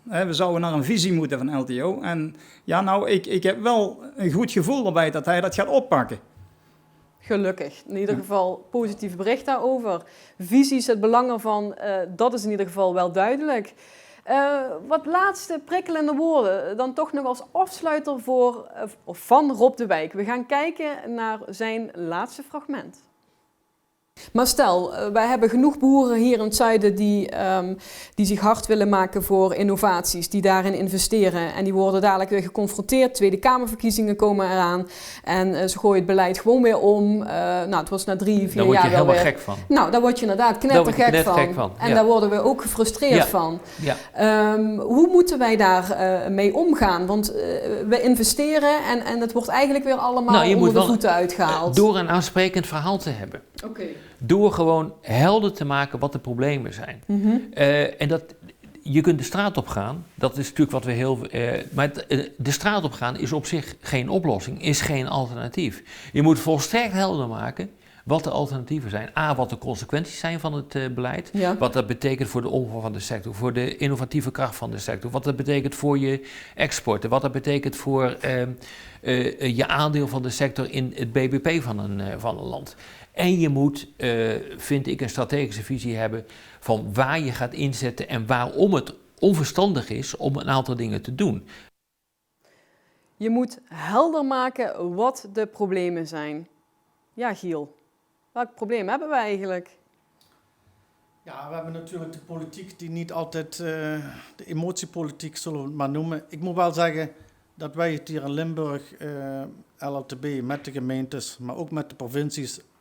we zouden naar een visie moeten van LTO. En ja, nou, ik heb wel een goed gevoel erbij dat hij dat gaat oppakken. Gelukkig. In ieder geval positief bericht daarover. Visies, het belang ervan, dat is in ieder geval wel duidelijk. Wat laatste prikkelende woorden, dan toch nog als afsluiter van Rob de Wijk. We gaan kijken naar zijn laatste fragment. Maar stel, wij hebben genoeg boeren hier in het zuiden die zich hard willen maken voor innovaties, die daarin investeren. En die worden dadelijk weer geconfronteerd. Tweede Kamerverkiezingen komen eraan. En ze gooien het beleid gewoon weer om. Het was na 3-4 jaar wel weer... Daar word je helemaal gek van. Nou, daar word je inderdaad knettergek van. En daar worden we ook gefrustreerd van. Ja. Hoe moeten wij daar mee omgaan? Want we investeren en het wordt eigenlijk weer allemaal onder de voeten uitgehaald. Door een aansprekend verhaal te hebben. Okay. Door gewoon helder te maken wat de problemen zijn. Mm-hmm. Je kunt de straat op gaan, dat is natuurlijk wat we maar de straat op gaan is op zich geen oplossing, is geen alternatief. Je moet volstrekt helder maken wat de alternatieven zijn. A, wat de consequenties zijn van het beleid. Ja. Wat dat betekent voor de omvang van de sector, voor de innovatieve kracht van de sector. Wat dat betekent voor je exporten. Wat dat betekent voor je aandeel van de sector in het BBP van een land. En je moet, vind ik, een strategische visie hebben van waar je gaat inzetten en waarom het onverstandig is om een aantal dingen te doen. Je moet helder maken wat de problemen zijn. Ja, Giel, welk probleem hebben we eigenlijk? Ja, we hebben natuurlijk de politiek die niet altijd, de emotiepolitiek zullen we het maar noemen. Ik moet wel zeggen dat wij het hier in Limburg, LLTB, met de gemeentes, maar ook met de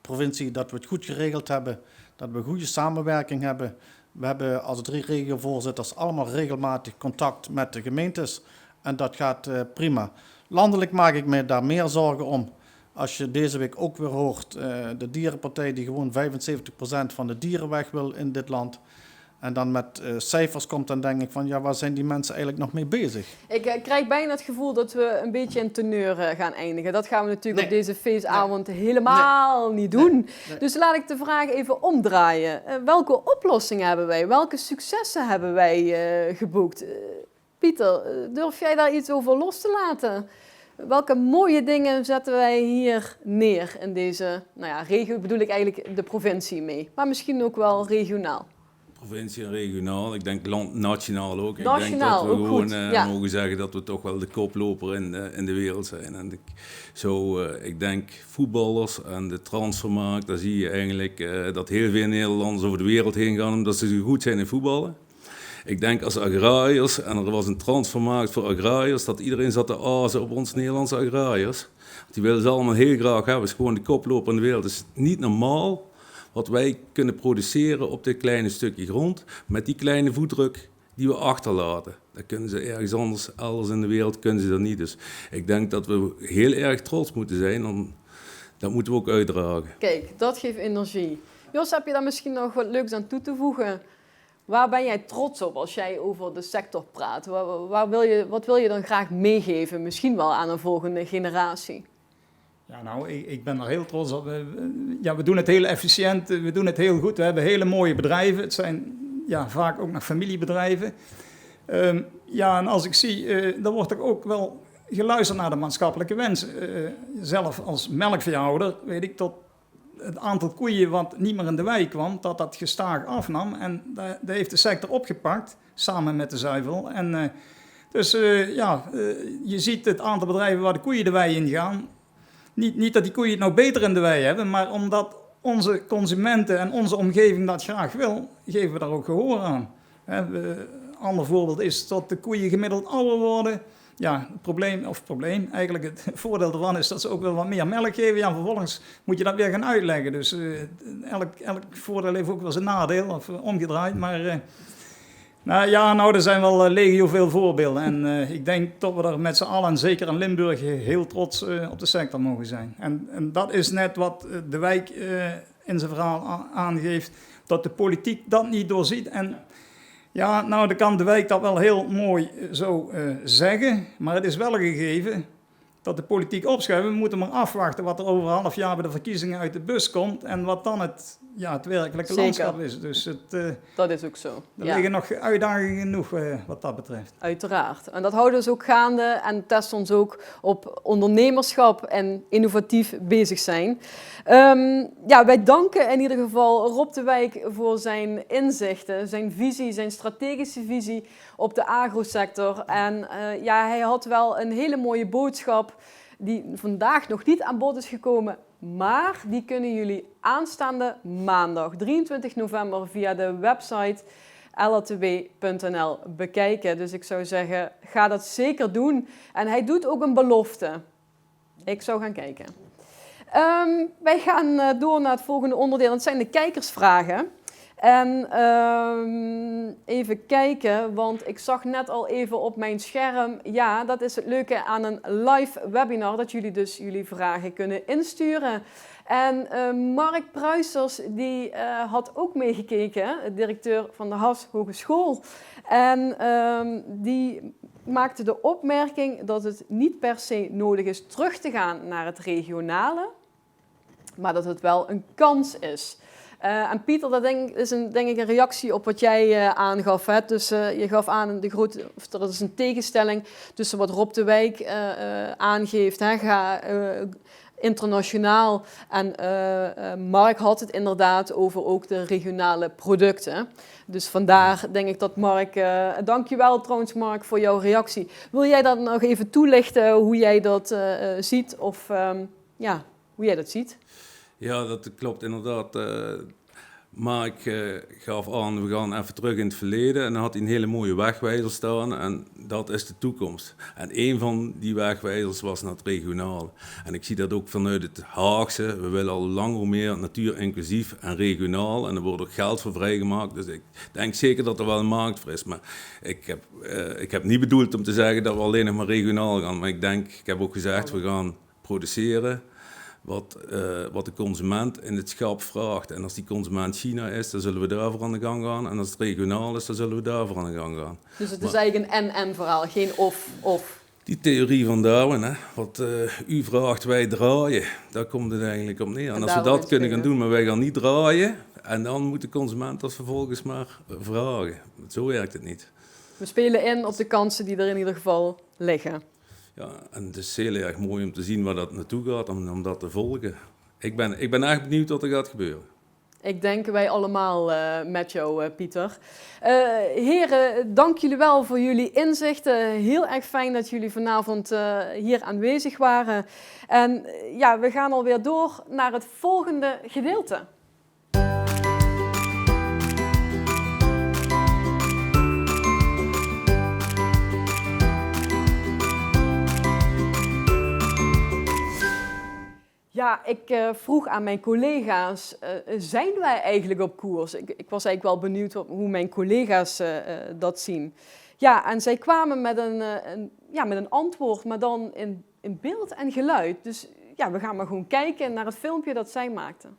provincie, dat we het goed geregeld hebben, dat we goede samenwerking hebben. We hebben als 3 regiovoorzitters allemaal regelmatig contact met de gemeentes en dat gaat prima. Landelijk maak ik me daar meer zorgen om. Als je deze week ook weer hoort, de dierenpartij die gewoon 75% van de dieren weg wil in dit land. En dan met cijfers komt, dan denk ik van, ja, waar zijn die mensen eigenlijk nog mee bezig? Ik krijg bijna het gevoel dat we een beetje in teneur gaan eindigen. Dat gaan we natuurlijk op deze feestavond helemaal niet doen. Nee. Dus laat ik de vraag even omdraaien. Welke oplossingen hebben wij? Welke successen hebben wij geboekt? Pieter, durf jij daar iets over los te laten? Welke mooie dingen zetten wij hier neer in deze regio? Bedoel ik eigenlijk de provincie mee, maar misschien ook wel regionaal. Provincie en regionaal, ik denk nationaal ook. Nationaal, ik denk dat we gewoon mogen zeggen dat we toch wel de koploper in de wereld zijn. En ik denk voetballers en de transfermarkt, daar zie je eigenlijk dat heel veel Nederlanders over de wereld heen gaan omdat ze zo goed zijn in voetballen. Ik denk als agrariërs, en er was een transfermarkt voor agrariërs, dat iedereen zat te azen op ons Nederlandse agrariërs. Die willen ze allemaal heel graag hebben, het is gewoon de koploper in de wereld. Het is niet normaal wat wij kunnen produceren op dit kleine stukje grond, met die kleine voetdruk die we achterlaten. Dat kunnen ze ergens anders, elders in de wereld kunnen ze dat niet. Dus ik denk dat we heel erg trots moeten zijn, dat moeten we ook uitdragen. Kijk, dat geeft energie. Jos, heb je daar misschien nog wat leuks aan toe te voegen? Waar ben jij trots op als jij over de sector praat? Wat wil je dan graag meegeven, misschien wel aan een volgende generatie? Ja, nou, ik ben er heel trots op. We doen het heel efficiënt, we doen het heel goed. We hebben hele mooie bedrijven. Het zijn vaak ook nog familiebedrijven. En als ik zie, dan wordt er ook wel geluisterd naar de maatschappelijke wens. Zelf als melkveehouder weet ik tot het aantal koeien wat niet meer in de wei kwam, dat gestaag afnam. En dat heeft de sector opgepakt, samen met de zuivel. En je ziet het aantal bedrijven waar de koeien de wei in gaan. Niet dat die koeien het nou beter in de wei hebben, maar omdat onze consumenten en onze omgeving dat graag wil, geven we daar ook gehoor aan. Een ander voorbeeld is dat de koeien gemiddeld ouder worden. Ja, eigenlijk het voordeel ervan is dat ze ook wel wat meer melk geven. Ja, vervolgens moet je dat weer gaan uitleggen. Dus elk voordeel heeft ook wel zijn nadeel, of omgedraaid. Maar Nou, er zijn wel legio veel voorbeelden. En ik denk dat we er met z'n allen, en zeker in Limburg, heel trots op de sector mogen zijn. En dat is net wat de wijk in zijn verhaal aangeeft, dat de politiek dat niet doorziet. En ja, nou, dan kan de wijk dat wel heel mooi zo zeggen, maar het is wel een gegeven dat de politiek opschuift. We moeten maar afwachten wat er over een half jaar bij de verkiezingen uit de bus komt en wat dan het werkelijke landschap is. Dus dat is ook zo. Er liggen nog uitdagingen genoeg wat dat betreft. Uiteraard. En dat houden we dus ook gaande en testen ons ook op ondernemerschap en innovatief bezig zijn. Wij danken in ieder geval Rob de Wijk voor zijn inzichten, zijn visie, zijn strategische visie op de agrosector. En hij had wel een hele mooie boodschap die vandaag nog niet aan bod is gekomen, maar die kunnen jullie aanstaande maandag 23 november via de website lrtw.nl bekijken. Dus ik zou zeggen, ga dat zeker doen. En hij doet ook een belofte. Ik zou gaan kijken. Wij gaan door naar het volgende onderdeel. Dat zijn de kijkersvragen. En even kijken, want ik zag net al even op mijn scherm. Ja, dat is het leuke aan een live webinar, dat jullie dus jullie vragen kunnen insturen. En Mark Pruisers, die had ook meegekeken, directeur van de Haas Hogeschool. En die maakte de opmerking dat het niet per se nodig is terug te gaan naar het regionale, maar dat het wel een kans is. En Pieter, dat is denk ik een reactie op wat jij aangaf. Hè? Dus je gaf aan, dat is een tegenstelling tussen wat Rob de Wijk aangeeft. Hè? Ga internationaal. En Mark had het inderdaad over ook de regionale producten. Dus vandaar denk ik dat Mark... dankjewel trouwens Mark voor jouw reactie. Wil jij dat nog even toelichten hoe jij dat ziet? Of hoe jij dat ziet? Ja, dat klopt inderdaad. Mark gaf aan, we gaan even terug in het verleden. En dan had hij een hele mooie wegwijzer staan. En dat is de toekomst. En een van die wegwijzers was naar het regionale. En ik zie dat ook vanuit het Haagse. We willen al langer meer natuur inclusief en regionaal. En er wordt ook geld voor vrijgemaakt. Dus ik denk zeker dat er wel een markt voor is. Maar ik heb niet bedoeld om te zeggen dat we alleen nog maar regionaal gaan. Maar ik heb ook gezegd, we gaan produceren wat de consument in het schap vraagt. En als die consument China is, dan zullen we daarvoor aan de gang gaan. En als het regionaal is, dan zullen we daarvoor aan de gang gaan. Dus het is eigenlijk een en-en verhaal, geen of. Die theorie van Darwin, hè? Wat u vraagt, wij draaien. Daar komt het eigenlijk op neer. En als we dat kunnen gaan doen, maar wij gaan niet draaien, en dan moet de consument dat vervolgens maar vragen. Zo werkt het niet. We spelen in op de kansen die er in ieder geval liggen. Ja, en het is heel erg mooi om te zien waar dat naartoe gaat, om dat te volgen. Ik ben echt benieuwd wat er gaat gebeuren. Ik denk wij allemaal met jou, Pieter. Heren, dank jullie wel voor jullie inzichten. Heel erg fijn dat jullie vanavond hier aanwezig waren. En we gaan alweer door naar het volgende gedeelte. Ja, ik vroeg aan mijn collega's, zijn wij eigenlijk op koers? Ik was eigenlijk wel benieuwd hoe mijn collega's dat zien. Ja, en zij kwamen met een antwoord, maar dan in beeld en geluid. Dus ja, we gaan maar gewoon kijken naar het filmpje dat zij maakten.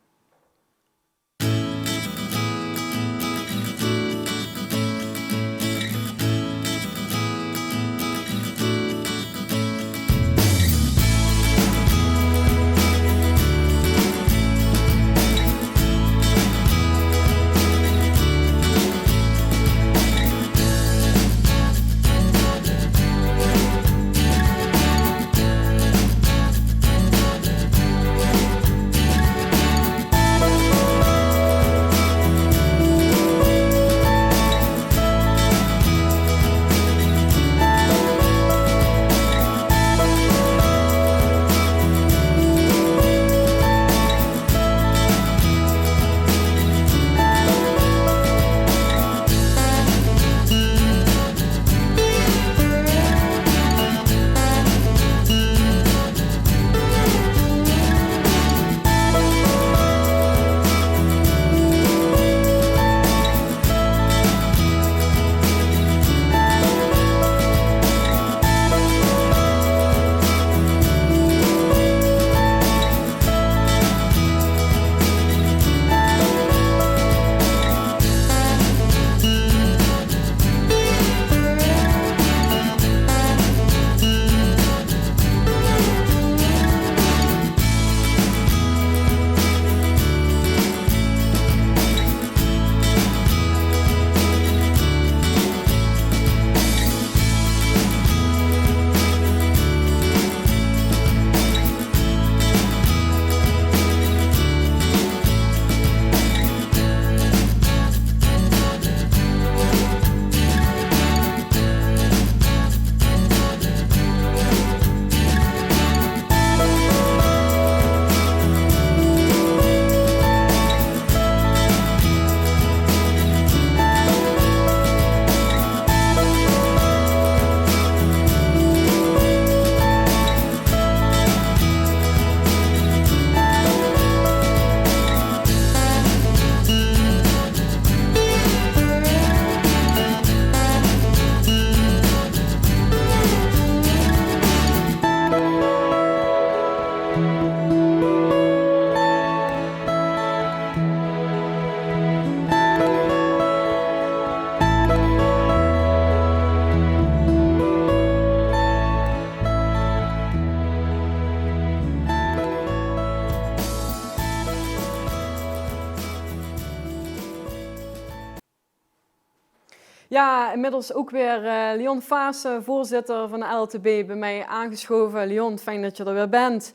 Ja, inmiddels ook weer Leon Vaassen, voorzitter van de LLTB, bij mij aangeschoven. Leon, fijn dat je er weer bent.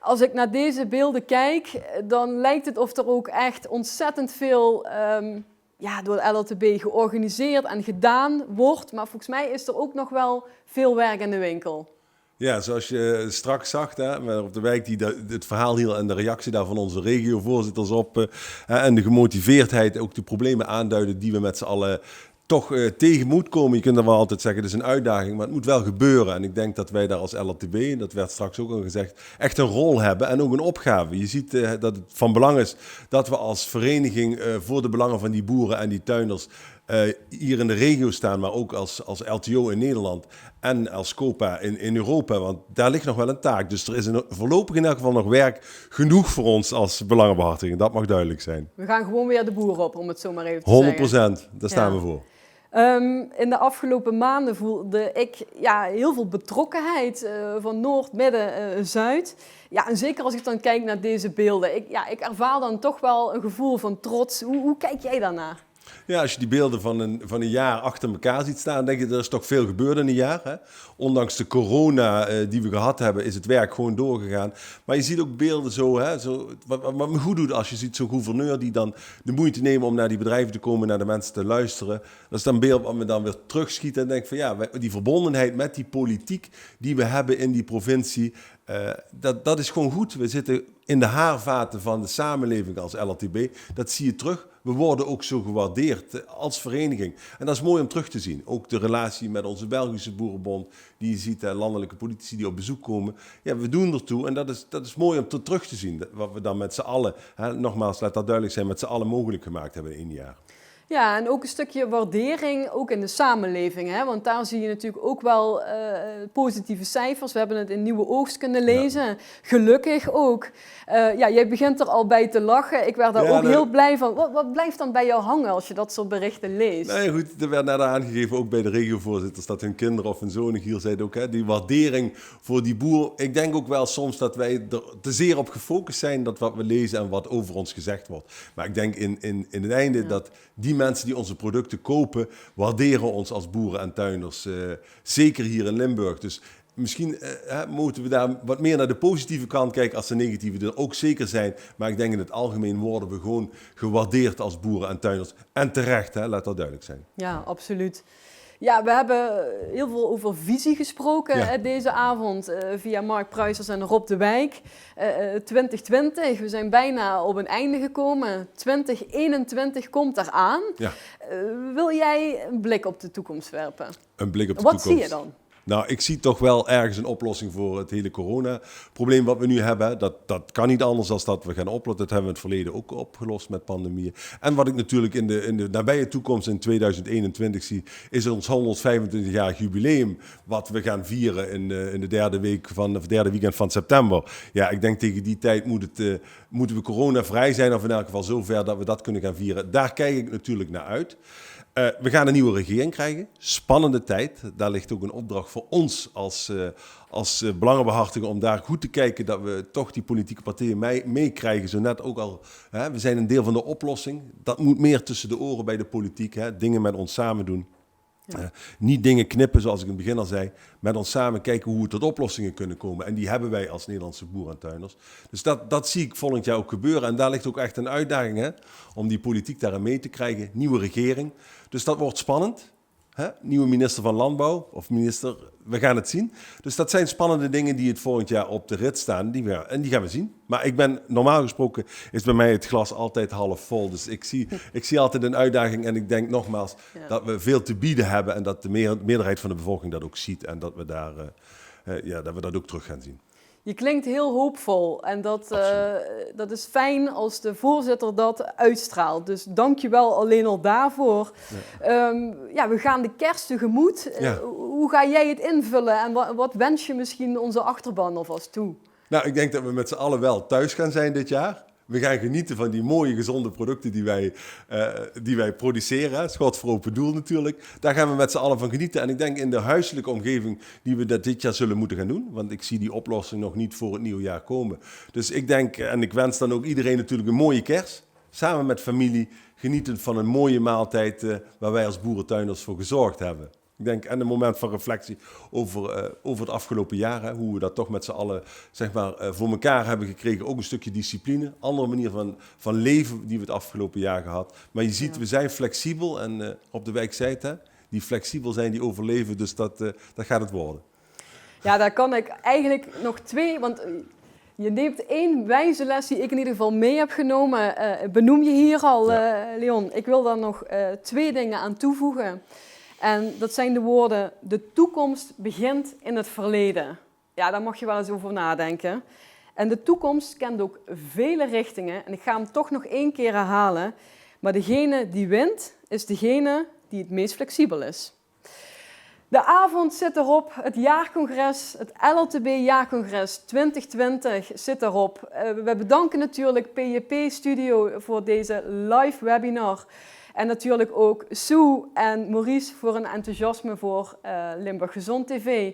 Als ik naar deze beelden kijk, dan lijkt het of er ook echt ontzettend veel door de LLTB georganiseerd en gedaan wordt. Maar volgens mij is er ook nog wel veel werk in de winkel. Ja, zoals je straks zag, hè, op de wijk die het verhaal hield en de reactie daar van onze regiovoorzitters op en de gemotiveerdheid, ook de problemen aanduiden die we met z'n allen toch tegen moet komen. Je kunt dan wel altijd zeggen, het is een uitdaging, maar het moet wel gebeuren. En ik denk dat wij daar als LLTB, en dat werd straks ook al gezegd, echt een rol hebben en ook een opgave. Je ziet dat het van belang is dat we als vereniging voor de belangen van die boeren en die tuinders hier in de regio staan, maar ook als LTO in Nederland en als COPA in Europa, want daar ligt nog wel een taak. Dus er is voorlopig in elk geval nog werk genoeg voor ons als belangenbehartiging. Dat mag duidelijk zijn. We gaan gewoon weer de boer op, om het zo maar even te zeggen. 100%, daar staan we voor. In de afgelopen maanden voelde ik heel veel betrokkenheid van Noord, Midden, Zuid. Ja, en zeker als ik dan kijk naar deze beelden. Ik ervaar dan toch wel een gevoel van trots. Hoe kijk jij daarnaar? Ja, als je die beelden van een jaar achter elkaar ziet staan, denk je, er is toch veel gebeurd in een jaar. Hè? Ondanks de corona die we gehad hebben, is het werk gewoon doorgegaan. Maar je ziet ook beelden zo, wat me goed doet als je ziet zo'n gouverneur die dan de moeite neemt om naar die bedrijven te komen, naar de mensen te luisteren. Dat is dan een beeld wat me dan weer terugschiet en denk van die verbondenheid met die politiek die we hebben in die provincie, dat is gewoon goed. We zitten in de haarvaten van de samenleving als LLTB. Dat zie je terug. We worden ook zo gewaardeerd als vereniging. En dat is mooi om terug te zien. Ook de relatie met onze Belgische Boerenbond, die je ziet, landelijke politici die op bezoek komen. Ja, we doen ertoe en dat is mooi om terug te zien. Wat we dan met z'n allen, nogmaals, laat dat duidelijk zijn, met z'n allen mogelijk gemaakt hebben in 1 jaar. Ja, en ook een stukje waardering ook in de samenleving. Hè? Want daar zie je natuurlijk ook wel positieve cijfers. We hebben het in Nieuwe Oogst kunnen lezen. Ja. Gelukkig ook. Jij begint er al bij te lachen. Ik werd daar ook heel blij van. Wat blijft dan bij jou hangen als je dat soort berichten leest? Nou ja, goed, er werd net aangegeven, ook bij de regiovoorzitters, dat hun kinderen of hun zonen hier zeiden ook, die waardering voor die boer. Ik denk ook wel soms dat wij er te zeer op gefocust zijn, dat wat we lezen en wat over ons gezegd wordt. Maar ik denk in het einde dat die mensen die onze producten kopen, waarderen ons als boeren en tuinders. Zeker hier in Limburg. Dus misschien moeten we daar wat meer naar de positieve kant kijken als de negatieve er ook zeker zijn. Maar ik denk in het algemeen worden we gewoon gewaardeerd als boeren en tuinders. En terecht, laat dat duidelijk zijn. Ja, absoluut. Ja, we hebben heel veel over visie gesproken deze avond via Mark Pruisers en Rob de Wijk. 2020, we zijn bijna op een einde gekomen. 2021 komt eraan. Ja. Wil jij een blik op de toekomst werpen? Een blik op de toekomst. Wat zie je dan? Nou, ik zie toch wel ergens een oplossing voor het hele corona-probleem wat we nu hebben. Dat kan niet anders dan dat we gaan oplossen. Dat hebben we in het verleden ook opgelost met pandemieën. En wat ik natuurlijk in de nabije toekomst in 2021 zie, is ons 125-jarig jubileum wat we gaan vieren in de derde weekend van september. Ja, ik denk tegen die tijd moeten we coronavrij zijn, of in elk geval zover dat we dat kunnen gaan vieren. Daar kijk ik natuurlijk naar uit. We gaan een nieuwe regering krijgen. Spannende tijd. Daar ligt ook een opdracht voor ons als belangenbehartiger om daar goed te kijken dat we toch die politieke partijen meekrijgen. Zo net ook al, we zijn een deel van de oplossing. Dat moet meer tussen de oren bij de politiek. Dingen met ons samen doen. Ja. Niet dingen knippen, zoals ik in het begin al zei. Met ons samen kijken hoe we tot oplossingen kunnen komen. En die hebben wij als Nederlandse boeren en tuinders. Dus dat zie ik volgend jaar ook gebeuren. En daar ligt ook echt een uitdaging om die politiek daarin mee te krijgen. Nieuwe regering. Dus dat wordt spannend. Nieuwe minister van Landbouw of minister, we gaan het zien. Dus dat zijn spannende dingen die het volgend jaar op de rit staan. En die gaan we zien. Maar normaal gesproken is bij mij het glas altijd half vol. Dus ik zie altijd een uitdaging. En ik denk nogmaals dat we veel te bieden hebben. En dat de meerderheid van de bevolking dat ook ziet. En dat we dat ook terug gaan zien. Je klinkt heel hoopvol en dat is fijn als de voorzitter dat uitstraalt. Dus dank je wel alleen al daarvoor. Ja. We gaan de kerst tegemoet. Hoe ga jij het invullen en wat wens je misschien onze achterban alvast toe? Nou, ik denk dat we met z'n allen wel thuis gaan zijn dit jaar. We gaan genieten van die mooie, gezonde producten die wij produceren. Schot voor open doel natuurlijk. Daar gaan we met z'n allen van genieten. En ik denk in de huiselijke omgeving die we dat dit jaar zullen moeten gaan doen. Want ik zie die oplossing nog niet voor het nieuwe jaar komen. Dus ik denk, en ik wens dan ook iedereen natuurlijk een mooie kerst. Samen met familie. genietend van een mooie maaltijd waar wij als boerentuinders voor gezorgd hebben. Ik denk, en een moment van reflectie over het afgelopen jaar, hè, hoe we dat toch met z'n allen zeg maar, voor elkaar hebben gekregen. Ook een stukje discipline, andere manier van leven die we het afgelopen jaar gehad. Maar je ziet, we zijn flexibel en op de wijk zei het, hè, die flexibel zijn, die overleven, dus dat gaat het worden. Ja, daar kan ik eigenlijk nog 2, want je neemt 1 wijze les die ik in ieder geval mee heb genomen, benoem je hier al, Leon. Ik wil daar nog 2 dingen aan toevoegen. En dat zijn de woorden, de toekomst begint in het verleden. Ja, daar mag je wel eens over nadenken. En de toekomst kent ook vele richtingen. En ik ga hem toch nog 1 keer herhalen. Maar degene die wint, is degene die het meest flexibel is. De avond zit erop, het jaarcongres, het LLTB-jaarcongres 2020 zit erop. We bedanken natuurlijk PJP Studio voor deze live webinar. En natuurlijk ook Sue en Maurice voor hun enthousiasme voor Limburg Gezond TV.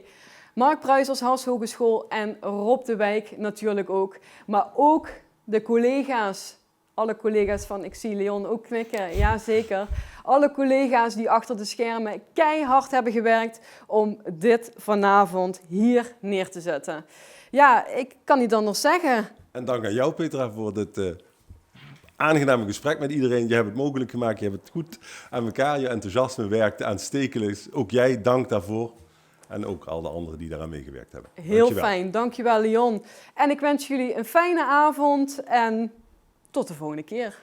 Mark Pruijs als Hals Hogeschool en Rob de Wijk natuurlijk ook. Maar ook de collega's, alle collega's van, ik zie Leon ook knikken, ja zeker. Alle collega's die achter de schermen keihard hebben gewerkt om dit vanavond hier neer te zetten. Ja, ik kan niet anders zeggen. En dank aan jou, Petra, voor dit aangename gesprek met iedereen. Je hebt het mogelijk gemaakt, je hebt het goed aan elkaar. Je enthousiasme werkte aanstekelijk. Ook jij, dank daarvoor. En ook al de anderen die daaraan meegewerkt hebben. Heel Dankjewel. fijn, dankjewel Leon. En ik wens jullie een fijne avond en tot de volgende keer.